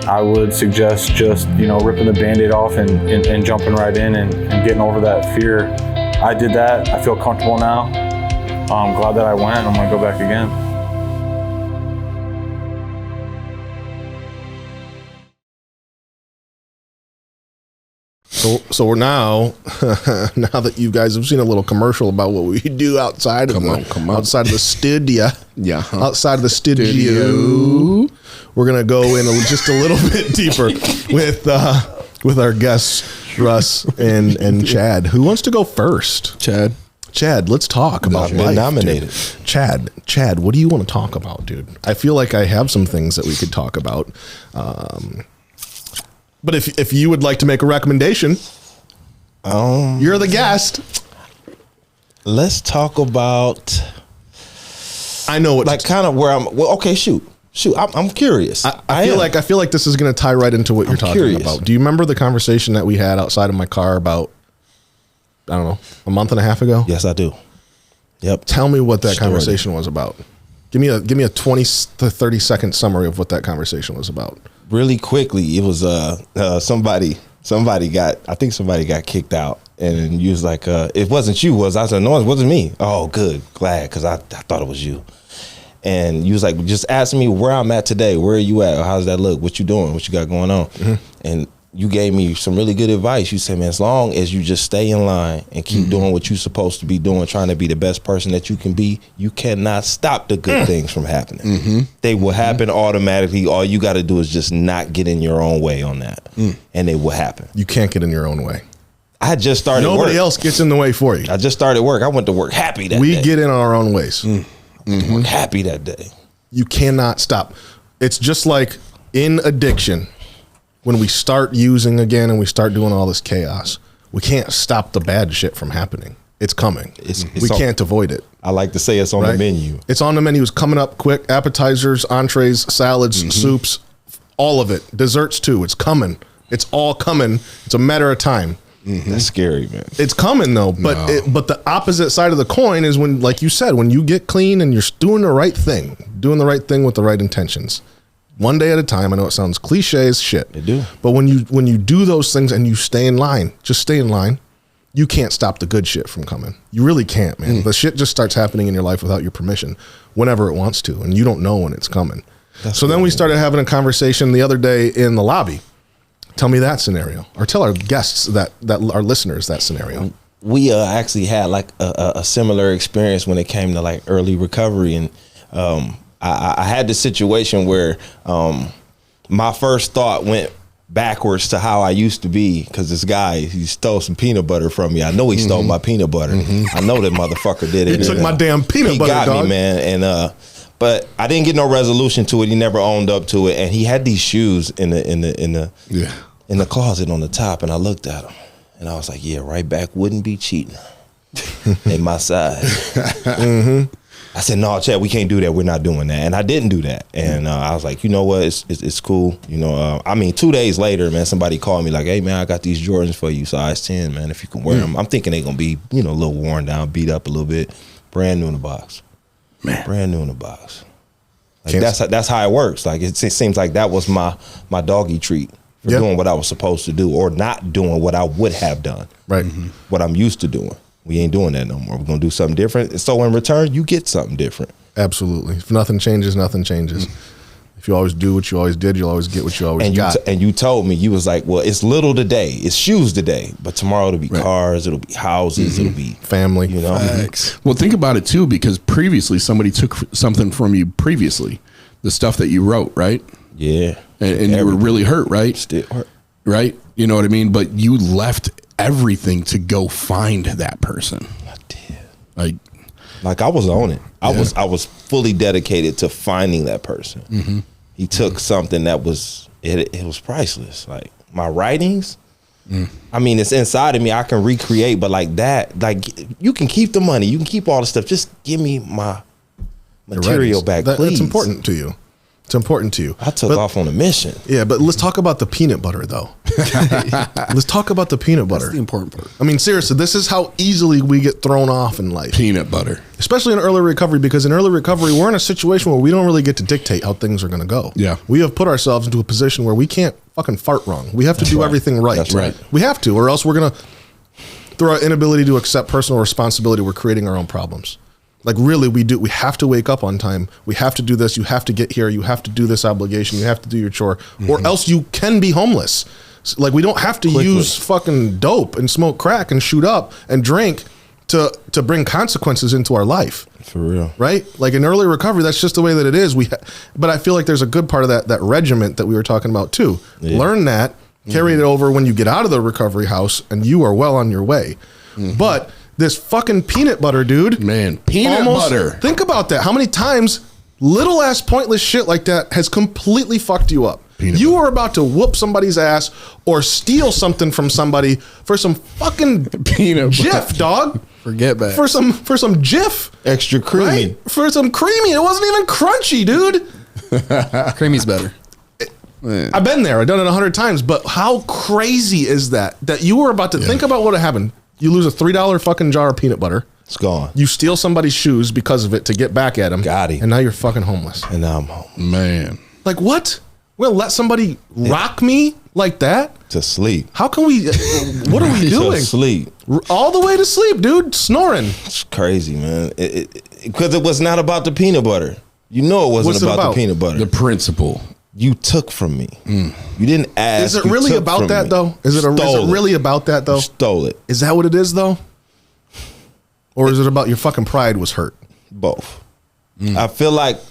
I would suggest just, ripping the Band-Aid off and jumping right in and getting over that fear. I did that. I feel comfortable now. I'm glad that I went. I'm going to go back again. So we're now that you guys have seen a little commercial about what we do outside of outside of the studio. Yeah. Outside of the studio. We're gonna go in just a little bit deeper with our guests, Russ and Chad. Who wants to go first? Chad, let's talk about life. Nominated. Dude. Chad, what do you want to talk about, dude? I feel like I have some things that we could talk about. But if you would like to make a recommendation, you're the guest. Let's talk about. I know what, like, kind of where I'm. Well, okay, shoot. I'm curious. I feel like this is going to tie right into what you're talking about. Do you remember the conversation that we had outside of my car about, I don't know, a month and a half ago? Yes, I do. Yep. Tell me what that conversation was about. Give me a 20 to 30 second summary of what that conversation was about. Really quickly, it was somebody got kicked out, and you was like, it wasn't you, was I? Said, no, it wasn't me. Oh, good, glad, because I thought it was you. And you was like, just asking me where I'm at today. Where are you at? Or how's that look? What you doing? What you got going on? Mm-hmm. And you gave me some really good advice. You said, man, as long as you just stay in line and keep doing what you're supposed to be doing, trying to be the best person that you can be, you cannot stop the good things from happening. Mm-hmm. They will happen automatically. All you got to do is just not get in your own way on that. And it will happen. You can't get in your own way. I had just started Nobody work. else gets in the way for you. I just started work. I went to work happy that day. We get in our own ways. Work happy that day. You cannot stop. It's just like in addiction. When we start using again and we start doing all this chaos, we can't stop the bad shit from happening. It's coming. We can't avoid it. I like to say it's on the menu. It's on the menu. It's coming up quick. Appetizers, entrees, salads, soups, all of it. Desserts too. It's coming. It's all coming. It's a matter of time. That's scary, man. It's coming though, but but the opposite side of the coin is when, like you said, when you get clean and you're doing the right thing with the right intentions. One day at a time. I know it sounds cliche as shit. It do. But when you do those things and you stay in line, just stay in line, you can't stop the good shit from coming. You really can't, man. The shit just starts happening in your life without your permission whenever it wants to, and you don't know when it's coming. So then we started having a conversation the other day in the lobby. Tell me that scenario, or tell our guests that our listeners that scenario. We actually had like a similar experience when it came to like early recovery, and I had this situation where my first thought went backwards to how I used to be, because this guy, he stole some peanut butter from me. I know he stole my peanut butter. I know that motherfucker did it. He took my damn peanut butter, He got dog. me, man. And but I didn't get no resolution to it. He never owned up to it. And he had these shoes in the closet on the top, and I looked at him and I was like, yeah, right back wouldn't be cheating. In my side. I said, no, Chad, we can't do that. We're not doing that. And I didn't do that. And I was like, you know what? It's cool. 2 days later, man, somebody called me like, hey, man, I got these Jordans for you, size 10, man, if you can wear them. I'm thinking they're going to be, a little worn down, beat up a little bit. Brand new in the box. Man. Brand new in the box. Like that's how it works. Like it seems like that was my doggy treat for doing what I was supposed to do, or not doing what I would have done. Right. What I'm used to doing. We ain't doing that no more. We're going to do something different. So in return, you get something different. Absolutely. If nothing changes, nothing changes. If you always do what you always did, you'll always get what you always got. And you told me, you was like, well, it's little today. It's shoes today. But tomorrow it'll be cars. It'll be houses. It'll be family. Well, think about it too, because previously somebody took something from you previously. The stuff that you wrote, right? Yeah. And you were really hurt, right? Still hurt. Right? You know what I mean? But you left everything to go find that person. I did. Like, Like I was on it. I was fully dedicated to finding that person. Mm-hmm. He took something that was it was priceless. Like my writings. I mean, it's inside of me. I can recreate, but like that, like you can keep the money, you can keep all the stuff. Just give me my material back, please. That's important to you. It's important to you. I took off on a mission. Yeah, but let's talk about the peanut butter, though. Let's talk about the peanut butter. That's the important part. I mean, seriously, this is how easily we get thrown off in life. Peanut butter. Especially in early recovery, because in early recovery, we're in a situation where we don't really get to dictate how things are going to go. Yeah. We have put ourselves into a position where we can't fucking fart wrong. We have to do everything right. That's right. We have to, or else we're going to, through our inability to accept personal responsibility, we're creating our own problems. Like really, we have to wake up on time. We have to do this. You have to get here. You have to do this obligation. You have to do your chore, or else you can be homeless. Like we don't have to use fucking dope and smoke crack and shoot up and drink to bring consequences into our life. For real. Right? Like in early recovery, that's just the way that it is. But I feel like there's a good part of that regiment that we were talking about too. Yeah. Learn that, carry it over when you get out of the recovery house, and you are well on your way. But this fucking peanut butter, dude. Man, peanut butter. Think about that. How many times little ass pointless shit like that has completely fucked you up? You are about to whoop somebody's ass or steal something from somebody for some fucking peanut Jif, butter. dog. Forget that. For some Jif. Extra creamy. Right? For some creamy. It wasn't even crunchy, dude. Creamy's better. I've been there. I've done it 100 times. But how crazy is that? That you were about to think about what happened. You lose a $3 fucking jar of peanut butter. It's gone. You steal somebody's shoes because of it to get back at him. Got him. And now you're fucking homeless. And now I'm home. Man. Like what? We're gonna let somebody rock me like that? To sleep. How can we? What are we doing? To sleep. All the way to sleep, dude. Snoring. It's crazy, man. Because it was not about the peanut butter. You know it wasn't about the peanut butter. The principle. You took from me. You didn't ask. Is it really about that though? Is it really about that though? You stole it. Is that what it is though? Or is it about your fucking pride was hurt? Both. I feel like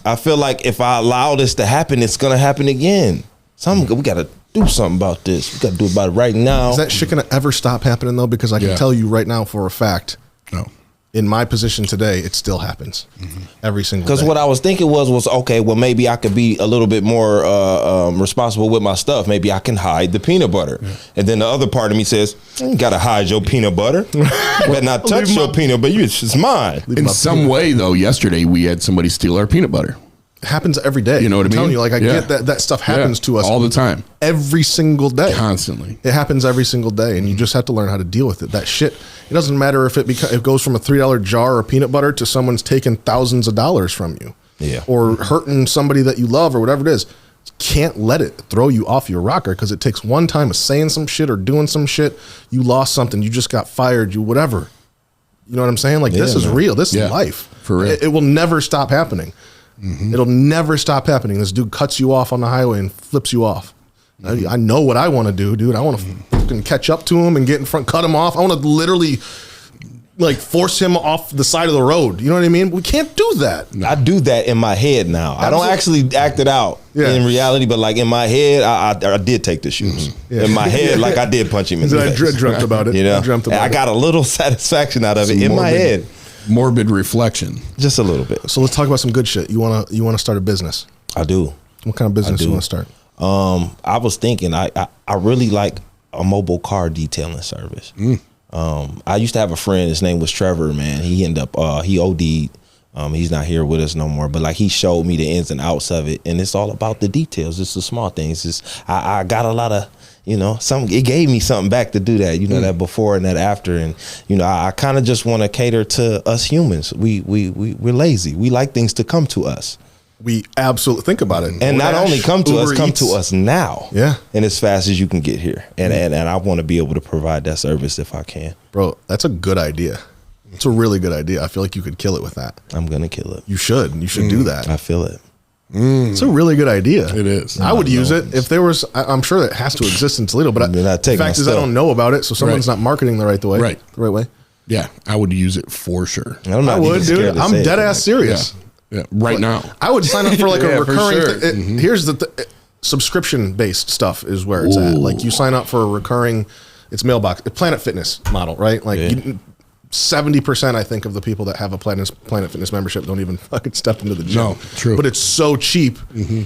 if I allow this to happen, it's gonna happen again. We gotta do something about this. We gotta do about it right now. Is that shit gonna ever stop happening though? Because I can tell you right now for a fact. No. In my position today, it still happens every single day. Because what I was thinking was, okay, well, maybe I could be a little bit more responsible with my stuff. Maybe I can hide the peanut butter. Yeah. And then the other part of me says, you got to hide your peanut butter. You better not touch your peanut butter. It's mine. In some way, though, yesterday we had somebody steal our peanut butter. It happens every day. You know what I mean? I'm telling you, like I get that stuff happens to us all the time. Every single day. Constantly. It happens every single day, and you just have to learn how to deal with it. That shit, it doesn't matter if it goes from a $3 jar of peanut butter to someone's taking thousands of dollars from you. Yeah. Or hurting somebody that you love or whatever it is. You can't let it throw you off your rocker because it takes one time of saying some shit or doing some shit. You lost something. You just got fired. You whatever. You know what I'm saying? Like this is real. This is life. For real. It will never stop happening. It'll never stop happening. This dude cuts you off on the highway and flips you off. I know what I want to do, dude. I want to fucking catch up to him and get in front, cut him off. I want to literally like force him off the side of the road. You know what I mean? We can't do that. I do that in my head now. I don't actually act it out in reality, but like in my head, I did take the shoes. In my head, like I did punch him in the face. I dreamt about it. You know? I got a little satisfaction out of it in my head. Morbid reflection. Just a little bit. So let's talk about some good shit. You wanna start a business? I do. What kind of business you want to start? I was thinking I really like a mobile car detailing service. I used to have a friend, his name was Trevor, man. He ended up he OD'd. He's not here with us no more, but like he showed me the ins and outs of it, and it's all about the details. It's the small things. I got a lot of, it gave me something back to do that, that before and that after. And, I kind of just want to cater to us humans. We're lazy. We like things to come to us. We absolutely think about it. And not only come to us, come to us now. Yeah. And as fast as you can get here. And I want to be able to provide that service if I can. Bro, that's a good idea. It's a really good idea. I feel like you could kill it with that. I'm going to kill it. You should do that. I feel it. It's a really good idea. It is. I would use it if there was. I'm sure that has to exist in Toledo, but the fact is I don't know about it, so someone's not marketing the right way. Yeah, I would use it for sure. I would, dude. I'm dead ass serious. Yeah, right now. I would sign up for like a recurring. Here's the subscription based stuff is where it's at. Like you sign up for a recurring. It's mailbox, Planet Fitness model, right? Like 70%, I think, of the people that have a Planet Fitness membership don't even fucking step into the gym. No, true. But it's so cheap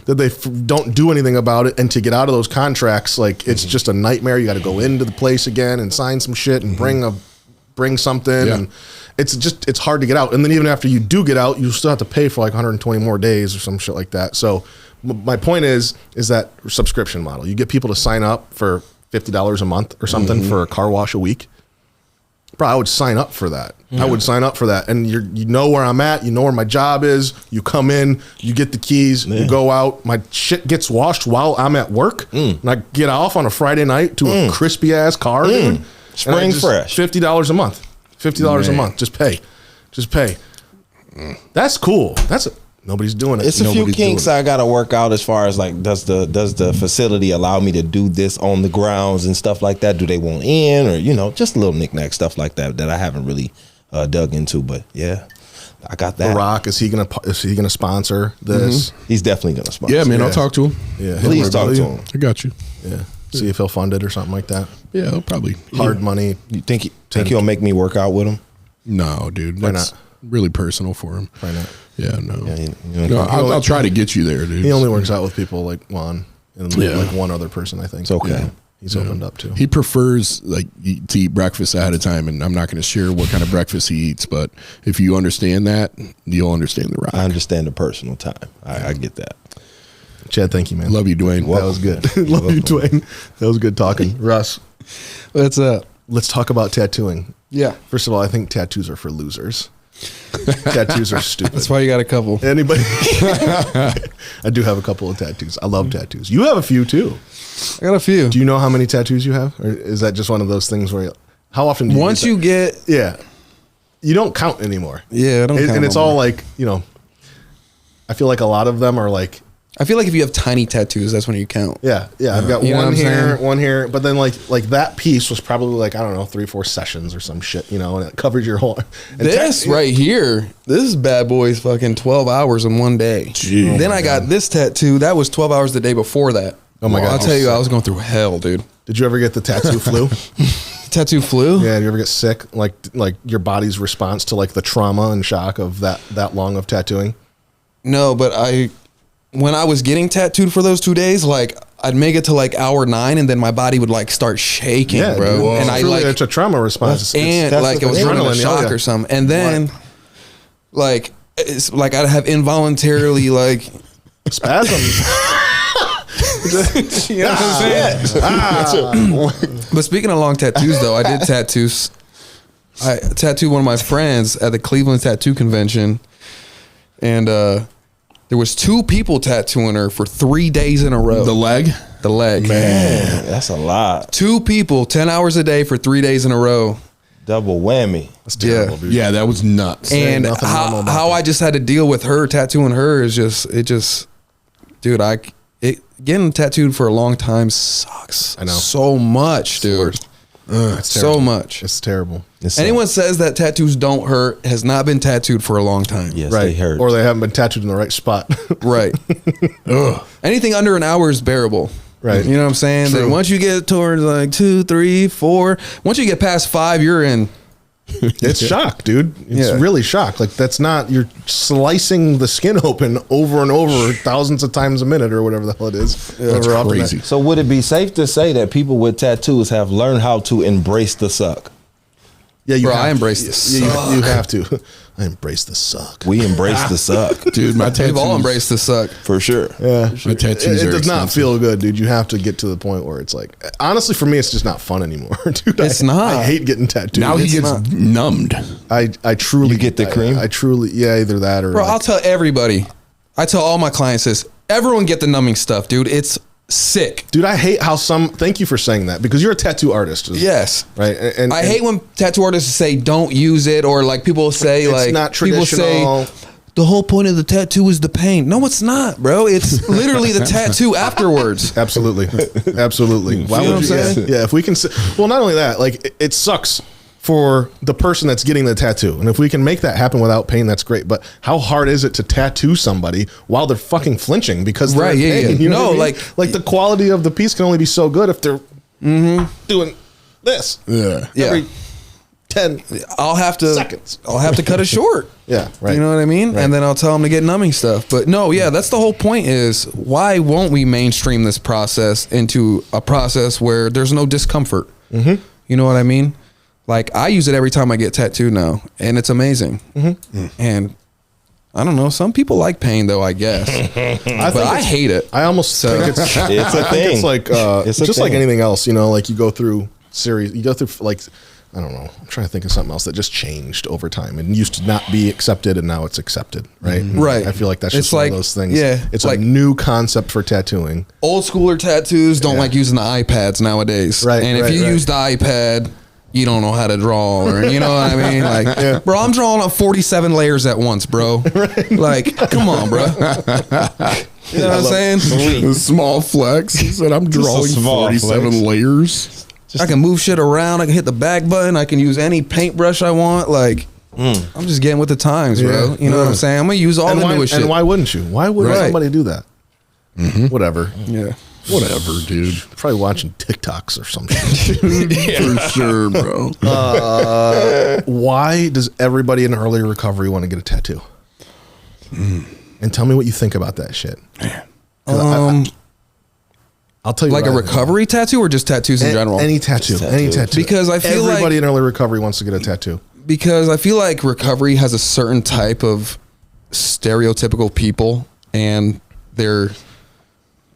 that they don't do anything about it. And to get out of those contracts, like it's just a nightmare. You got to go into the place again and sign some shit and bring something. Yeah. And it's hard to get out. And then even after you do get out, you still have to pay for like 120 more days or some shit like that. So my point is that subscription model. You get people to sign up for $50 a month or something for a car wash a week. Bro, I would sign up for that. I would sign up for that. And you know where I'm at. You know where my job is. You come in, you get the keys, you go out. My shit gets washed while I'm at work. And I get off on a Friday night to a crispy ass car, dude. Spring fresh. $50 a month. $50 a month. Just pay. That's cool. Nobody's doing it. It's a few kinks I gotta work out as far as like, does the facility allow me to do this on the grounds and stuff like that? Do they want in, or just a little knick-knack stuff like that I haven't really dug into? But yeah, I got that. The Rock, is he gonna sponsor this? He's definitely gonna sponsor. Yeah, man, I'll talk to him. Yeah, please talk to him. I got you. Yeah, see if he'll fund it or something like that. Yeah, he'll probably hard money. You think he'll make me work out with him? No, dude. Why That's not? really personal for him. Why not? Yeah, no. Yeah, No, I'll try to get you there, dude. He only works out with people like Juan and like one other person, I think. It's okay. Yeah, he's opened up to. He prefers to eat breakfast ahead of time, and I'm not going to share what kind of breakfast he eats, but if you understand that, you'll understand the Rock. I understand the personal time. I get that. Chad, thank you, man. Love you, Dwayne. That was good. Love you, Dwayne. That was good talking. Russ, What's up? let's talk about tattooing. Yeah. First of all, I think tattoos are for losers. Tattoos are stupid. That's why you got a couple. Anybody? I do have a couple of tattoos. I love tattoos. You have a few too. I got a few. Do you know how many tattoos you have, or is that just one of those things where? How often? Do you Once you get, yeah, you don't count anymore. yeah, I don't count And it's no all more. like I feel like a lot of them are like. I feel like if you have tiny tattoos, that's when you count. Yeah. I've got You know what one I'm here, saying? one here, but then like that piece was probably like, I don't know, 3-4 sessions or some shit, and it covered your whole. And This right here, this bad boy's fucking 12 hours in one day. Jeez. Then I got this tattoo. That was 12 hours the day before that. Oh my God. I'll tell you, I was going through hell, dude. Did you ever get the tattoo flu? Tattoo flu? Yeah. Do you ever get sick? Like your body's response to like the trauma and shock of that long of tattooing? No, but when I was getting tattooed for those 2 days, like I'd make it to like hour 9 and then my body would like start shaking, bro. Dude. And I Truly, like, it's a trauma response. and like it was running a adrenaline, shock or something. And then like, it's like I'd have involuntarily like spasms. you know what I'm saying? But speaking of long tattoos, though, I did tattoos. I tattooed one of my friends at the Cleveland Tattoo Convention, and there was 2 people tattooing her for 3 days in a row. The leg? The leg. Man, that's a lot. 2 people, 10 hours a day for 3 days in a row. Double whammy. That's terrible, dude. Yeah, that was nuts. And nothing normal about how I just had to deal with her tattooing her is dude, getting tattooed for a long time sucks. I know. So much, dude. It's So terrible. much. It's terrible. Anyone says that tattoos don't hurt has not been tattooed for a long time. Yes, Right. they hurt. Or they haven't been tattooed in the right spot. Right. Anything under an hour is bearable. Right. You know what I'm saying? True. Then once you get towards like 2, 3, 4, once you get past 5, you're in. It's shock, dude. It's Yeah. really shock. Like you're slicing the skin open over and over thousands of times a minute or whatever the hell it is. That's However often crazy. So would it be safe to say that people with tattoos have learned how to embrace the suck? Yeah, you Bro, have I to. embrace the suck. You have to. I embrace the suck. We embrace the suck. Dude, my tattoos. We've all embraced the suck. For sure. Yeah, My tattoos it are does not expensive. feel good, dude. You have to get to the point where it's like, honestly, for me, it's just not fun anymore, dude. It's not. I hate getting tattooed. Now he It's gets not. numbed. I truly You get the cream? I truly, yeah, either that or. Bro, like- I'll tell everybody. I tell all my clients this. Everyone get the numbing stuff, dude. It's sick. dude, I hate how thank you for saying that because you're a tattoo artist. Yes. Right. And I hate when tattoo artists say don't use it, or like people say It's like not people traditional. say the whole point of the tattoo is the pain. No, it's not, bro. It's literally the tattoo afterwards. Absolutely. Absolutely. Why You know would what you? I'm saying? Yeah, if we can. Well, not only that, like it sucks for the person that's getting the tattoo, and if we can make that happen without pain, that's great. But how hard is it to tattoo somebody while they're fucking flinching because they're Right, in yeah, pain? yeah. You know No, what I mean? like the quality of the piece can only be so good if they're doing this Yeah. Yeah. every 10 I'll have to seconds. I'll have to cut it short. Yeah, right. You know what I mean? Right. And then I'll tell them to get numbing stuff. But no, yeah, that's the whole point is why won't we mainstream this process into a process where there's no discomfort? Mm-hmm. You know what I mean? Like I use it every time I get tattooed now and it's amazing. Mm-hmm. And I don't know. Some people like pain though, I guess. I hate it. I almost think it's It's a I think thing. it's like It's a just like thing. anything else, you know, like you go through series, you go through like, I don't know. I'm trying to think of something else that just changed over time and used to not be accepted and now it's accepted, right? Right. I feel like that's It's just one like- of those things. yeah, It's like- a new concept for tattooing. Old schooler tattoos don't Yeah. like using the iPads nowadays. Right, And if right, you right. use the iPad, you don't know how to draw or you know what I mean? Like bro, I'm drawing up 47 layers at once, bro. Like, come on, bro. You know what I'm saying? The small flex. He said, I'm drawing small 47 flex. layers. I can move shit around. I can hit the back button. I can use any paintbrush I want. Like, I'm just getting with the times, bro. Yeah. You know what I'm saying? I'm gonna use all And the why, newest shit. and why wouldn't you? Why would Right. somebody do that? Whatever. Yeah. Whatever, dude. Probably watching TikToks or something. For sure, bro. Why does everybody in early recovery want to get a tattoo? And tell me what you think about that shit. 'Cause I'll tell you Like a what I think. recovery tattoo or just tattoos in general? Any tattoo. Any tattoo. Because I feel everybody like- in early recovery wants to get a tattoo. Because I feel like recovery has a certain type of stereotypical people and they're,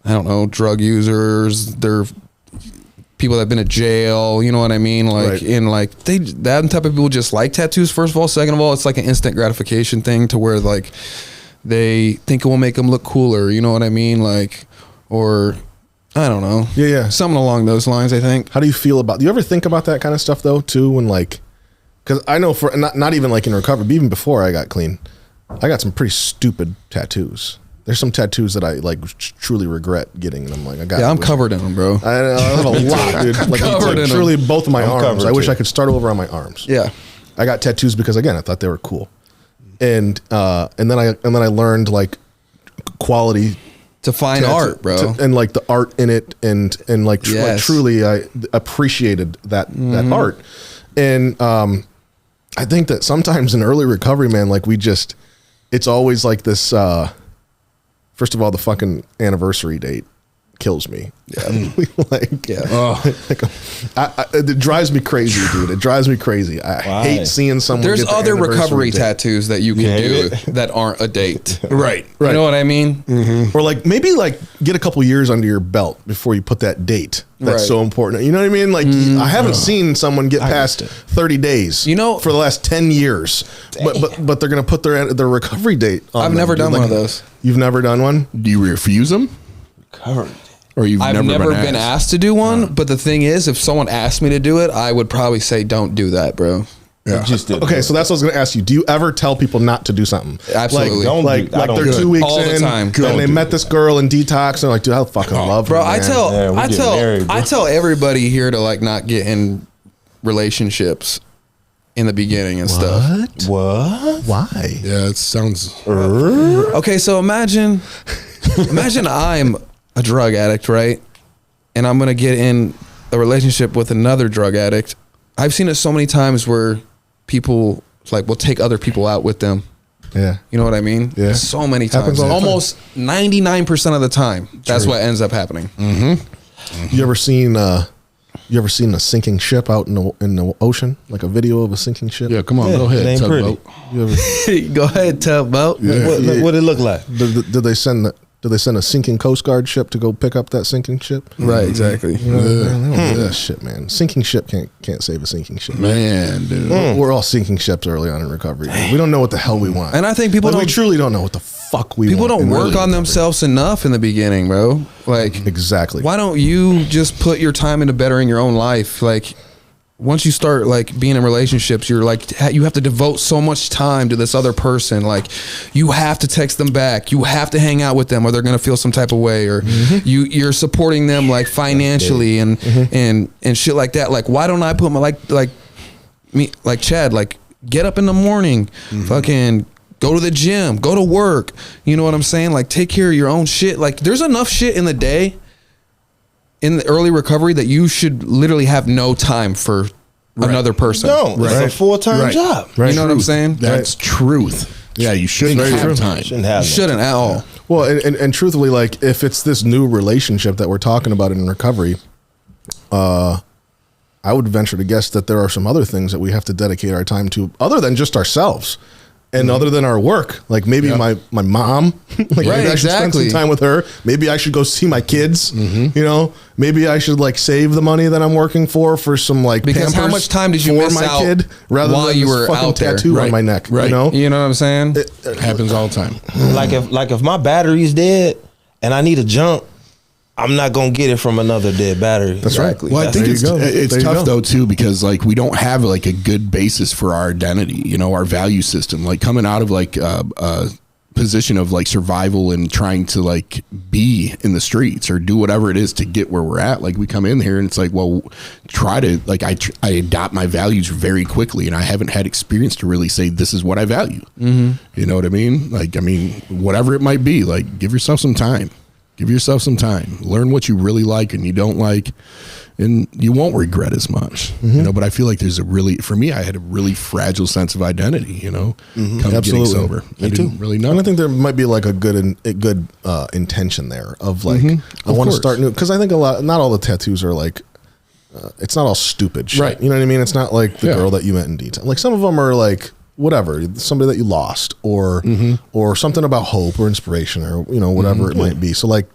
I don't know, drug users, they're people that have been to jail, you know what I mean? Like, Right. and like that type of people just like tattoos, first of all. Second of all, it's like an instant gratification thing to where like they think it will make them look cooler, you know what I mean? Like, or I don't know. Yeah, yeah. Something along those lines, I think. How do you feel about? Do you ever think about that kind of stuff though, too? When like, because I know for not even like in recovery, but even before I got clean, I got some pretty stupid tattoos. There's some tattoos that I like truly regret getting, and I'm like, I got. Yeah, I'm covered in them, bro. I have a lot, dude. Like, Covered in them. truly, both of my I'm arms. covered, I wish too. I could start over on my arms. Yeah. I got tattoos because again, I thought they were cool, and then I learned like quality To fine tattoo- art, bro. and like the art in it, and like, like Yes. truly, I appreciated that art, and I think that sometimes in early recovery, man, like it's always like this. First of all, the fucking anniversary date kills me. Yeah, like it drives me crazy, dude. It drives me crazy. I Why? hate seeing someone. There's get the other anniversary recovery date. tattoos that you can do that aren't a date. Right. You know what I mean? Or like maybe like get a couple years under your belt before you put that date. That's Right. so important. You know what I mean? Like I haven't seen someone get past 30 days. You know- for the last 10 years. But they're gonna put their recovery date on. I've them, never dude. done Like, one of those. You've never done one? Do you refuse them? Covered. Or you've I've never been asked to do one, but the thing is, if someone asked me to do it, I would probably say, don't do that, bro. Yeah. Just did. Okay, so that's what I was going to ask you. Do you ever tell people not to do something? Absolutely. Like, Don't like, do- I like don't they're do it. 2 weeks All the in, time. and Don't they do met it. this girl in detox, and they're like, dude, I fucking love her, Bro, man. I tell Yeah, we I get tell married, bro. I tell everybody here to like not get in relationships in the beginning and stuff. What? Why? Yeah, it sounds. Okay, so imagine I'm a drug addict, right? And I'm gonna get in a relationship with another drug addict. I've seen it so many times where people like will take other people out with them. Yeah. You know what I mean? Yeah. So many Happens times. all the time. Almost 99% of the time. That's what ends up happening. You ever seen a sinking ship out in the ocean? Like a video of a sinking ship? Yeah, come on, Yeah, go it ahead. ain't Tugboat. You ever, Go ahead, tugboat. What it look like? did they send a sinking Coast Guard ship to go pick up that sinking ship? Right, exactly. You know, man, they don't do that shit, man. Sinking ship can't save a sinking ship. Man, dude. We're all sinking ships early on in recovery. Dude. We don't know what the hell we want, And I think people we don't truly don't know what the fuck we people want. don't in work early on recovery. themselves enough in the beginning, bro. Like Exactly. why don't you just put your time into bettering your own life? Like once you start like being in relationships, you're like you have to devote so much time to this other person. Like you have to text them back, you have to hang out with them, or they're gonna feel some type of way. Or you're supporting them like financially and shit like that. Like why don't I put my like Chad, like get up in the morning, fucking go to the gym, go to work. You know what I'm saying? Like take care of your own shit. Like there's enough shit in the day in the early recovery that you should literally have no time for another person. No, it's a full-time job. Right. You know what I'm saying? That's truth. Yeah, you shouldn't have time. Shouldn't Shouldn't at all. Well, and truthfully, like if it's this new relationship that we're talking about in recovery, I would venture to guess that there are some other things that we have to dedicate our time to other than just ourselves. And other than our work, like maybe my mom, like maybe I should spend some time with her. Maybe I should go see my kids. You know, maybe I should like save the money that I'm working for some like because how much time did you miss my out kid rather while than you this were fucking out there? tattoo on my neck? Right. You know what I'm saying? It happens all the time. Like if my battery's dead and I need a jump, I'm not gonna get it from another dead battery. That's right. Well, I think it's tough though too, because like we don't have like a good basis for our identity, you know, our value system, like coming out of like a position of like survival and trying to like be in the streets or do whatever it is to get where we're at. Like we come in here and it's like, well, try to like, I adopt my values very quickly and I haven't had experience to really say, this is what I value. You know what I mean? Like, I mean, whatever it might be, like give yourself some time. Give yourself some time. Learn what you really like and you don't like, and you won't regret as much. You know, but I feel like for me, I had a really fragile sense of identity. You know, getting sober. I didn't really know. And I think there might be like a good intention there of like I want to start new, because I think not all the tattoos are like it's not all stupid shit. Right. You know what I mean? It's not like the girl that you met in detail. Like some of them are like whatever, somebody that you lost or something about hope or inspiration or, you know, whatever it might be. So like,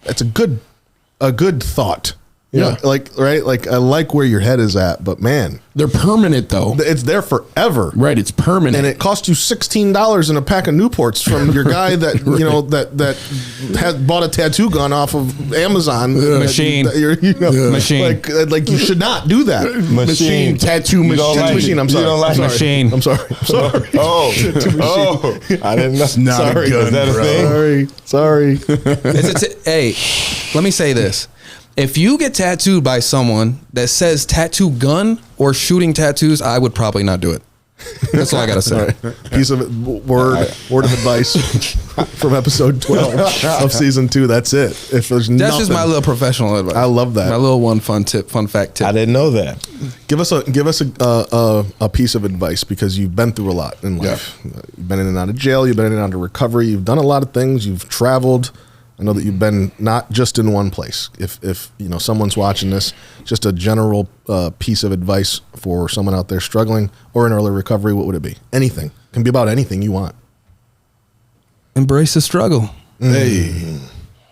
it's a good thought. You know, like, right. Like I like where your head is at, but man, they're permanent though. It's there forever. Right. It's permanent. And it cost you $16 in a pack of Newports from your guy that, you know, that had bought a tattoo gun off of Amazon. Machine. Machine. Like you should not do that. Machine. Tattoo machine. I'm sorry. You don't like machine. I'm sorry. Oh, I didn't know. Not Sorry. a gun, Is that a bro. thing? Sorry. Hey, let me say this. If you get tattooed by someone that says tattoo gun or shooting tattoos, I would probably not do it. That's all I gotta say. Piece of word of advice from episode 12 of season 2. That's it. If there's that's just my little professional advice. I love that. My little fun fact tip. I didn't know that. Give us a piece of advice, because you've been through a lot in life. You've been in and out of jail. You've been in and out of recovery. You've done a lot of things. You've traveled. I know that you've been not just in one place. If you know someone's watching this, just a general piece of advice for someone out there struggling or in early recovery, what would it be? Anything. It can be about anything you want. Embrace the struggle. Hey.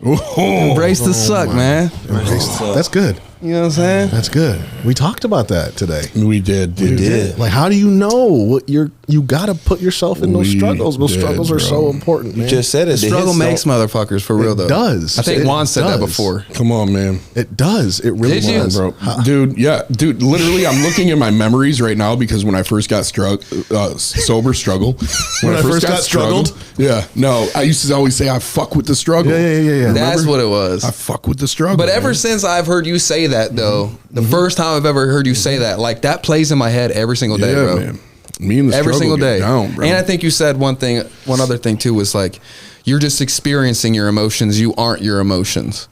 Embrace the suck, man. That's good. You know what I'm saying? That's good. We talked about that today. We did. We did. Like, how do you know what you got to put yourself in those struggles? Those struggles are so important, man. You just said it. The struggle makes motherfuckers for real, though. It does. I think Juan said that before. Come on, man. It does. It really Did you? does. Bro. Dude, yeah. Dude, literally, I'm looking at my memories right now because when I first got sober, struggle. When I first got struggled. Yeah. No, I used to always say I fuck with the struggle. Yeah. That's what it was. I fuck with the struggle. But ever since I've heard you say that, though, the first time I've ever heard you say that, like that plays in my head every single day, bro. Man. Me and the Every single day. Down, bro. And I think you said one other thing too, was like, you're just experiencing your emotions. You aren't your emotions.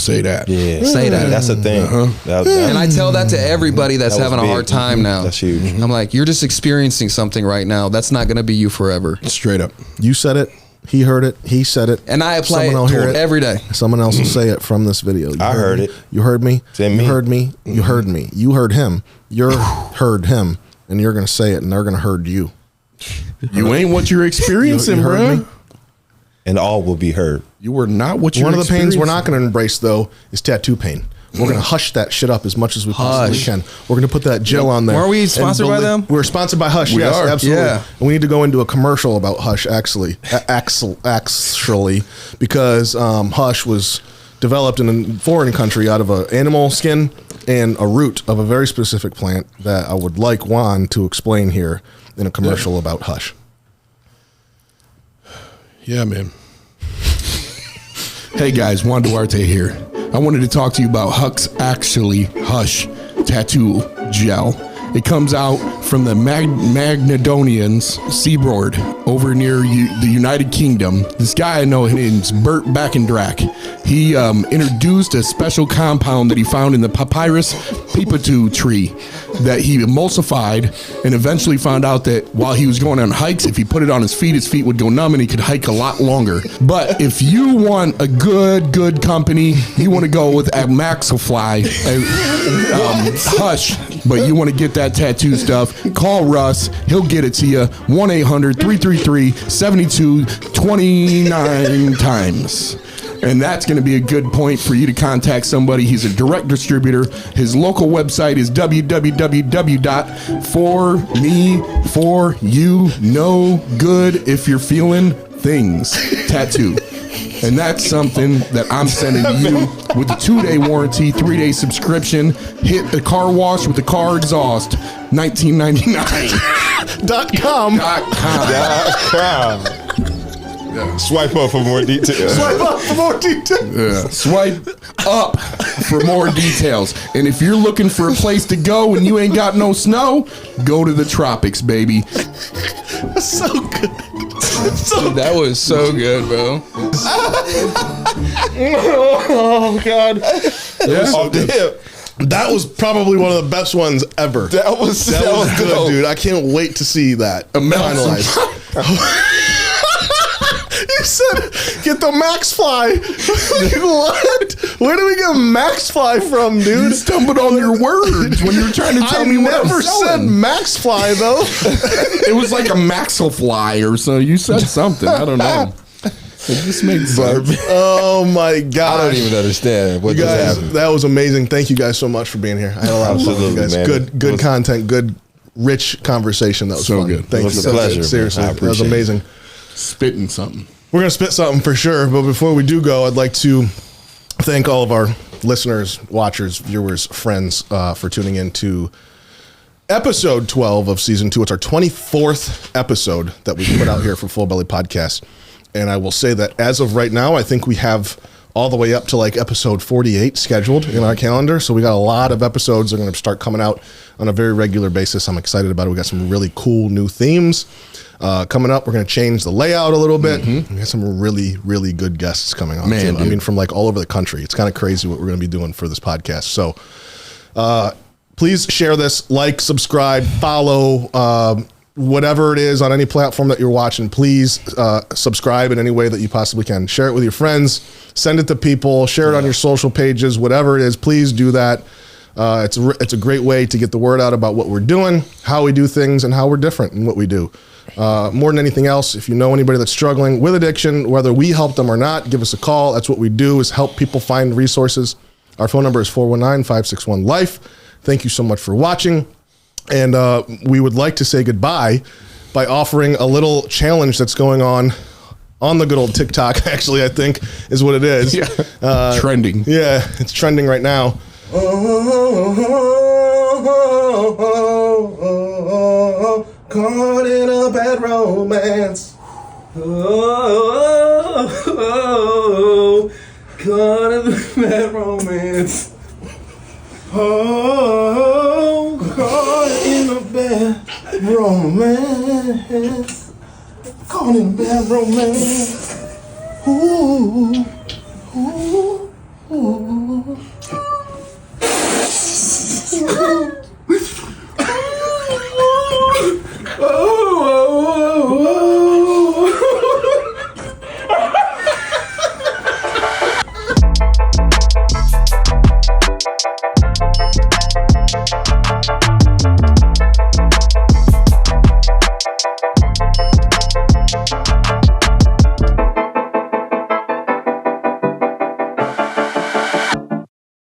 Say that. Yeah. Say that. That's a thing. And I tell that to everybody that's That was having a hard big. time now. That's huge. I'm like, you're just experiencing something right now. That's not going to be you forever. Straight up. You said it. He heard it. He said it. And I apply Someone will hear it every day. Someone else will say it from this video. I heard me. it. You heard me. It's in You me. heard me. You heard me. You heard him. You're heard him. And you're going to say it, and they're going to heard you. You ain't what you're experiencing, You heard bro. me? And all will be heard. You were not what you're One of the pains we're experiencing. not going to embrace, though, is tattoo pain. We're going to hush that shit up as much as we possibly Hush. can. We're going to put that gel on there. Weren't we sponsored by them? We're sponsored by Hush. We Yes, are. absolutely. Yeah. And we need to go into a commercial about Hush, actually, because Hush was developed in a foreign country out of an animal skin and a root of a very specific plant that I would like Juan to explain here in a commercial about Hush. Yeah, man. Hey guys, Juan Duarte here. I wanted to talk to you about Hush Tattoo Gel. It comes out from the Magnedonians seaboard over near the United Kingdom. This guy I know, his name's Bert Backendrack. He introduced a special compound that he found in the papyrus peepatu tree that he emulsified, and eventually found out that while he was going on hikes, if he put it on his feet would go numb and he could hike a lot longer. But if you want a good company, you want to go with Amaxifly, Hush, but you want to get that tattoo stuff, call Russ. He'll get it to you. 1-800-333-7229 times. And that's going to be a good point for you to contact somebody. He's a direct distributor. His local website is www.formeforyounogoodifyou'refeeling.things tattoo. And that's something that I'm sending to you with a 2-day warranty, 3-day subscription. Hit the car wash with the car exhaust, $19.99.com. Yeah. Swipe up for more details. Swipe up for more details. And if you're looking for a place to go and you ain't got no snow, go to the tropics, baby. That's so good. Dude, that was so good, bro. Oh God. Yeah. That was probably one of the best ones ever. That was good, dope. dude. I can't wait to see that finalized. You said get the Max Fly. What? Where do we get Max Fly from, dude? You stumbled on your words when you were trying to tell me what I never was said selling. Max Fly though. It was like a Maxifly or so. You said something. I don't know. It just makes sense. Oh my God! I don't even understand what you just guys, happened. that was amazing. Thank you guys so much for being here. I had a lot of fun with you guys. man. Good content, good rich conversation. That was So fun. good. Thank It was you. a pleasure, man. Seriously, I that was appreciate it. amazing. Spitting something. We're gonna spit something for sure, but before we do go, I'd like to thank all of our listeners, watchers, viewers, friends for tuning in to episode 12 of season 2. It's our 24th episode that we put out here for Full Belly Podcast. And I will say that as of right now, I think we have all the way up to like episode 48 scheduled in our calendar. So we got a lot of episodes that are going to start coming out on a very regular basis. I'm excited about it. We got some really cool new themes coming up. We're going to change the layout a little bit. We got some really, really good guests coming on. Man, too. I mean, from like all over the country. It's kind of crazy what we're going to be doing for this podcast. So please share this, like, subscribe, follow, whatever it is on any platform that you're watching. Please subscribe in any way that you possibly can. Share it with your friends, send it to people, share it on your social pages, whatever it is. Please do that. It's a great way to get the word out about what we're doing, how we do things, and how we're different in what we do. More than anything else, if you know anybody that's struggling with addiction, whether we help them or not, give us a call. That's what we do, is help people find resources. Our phone number is 419-561-LIFE. Thank you so much for watching. And we would like to say goodbye by offering a little challenge that's going on the good old TikTok, actually, I think is what it is. Yeah. Trending. Yeah, it's trending right now. Caught in a bad romance. Caught in a bad romance. Oh, caught in a bad romance. Caught in a bad romance. Ooh, ooh, ooh.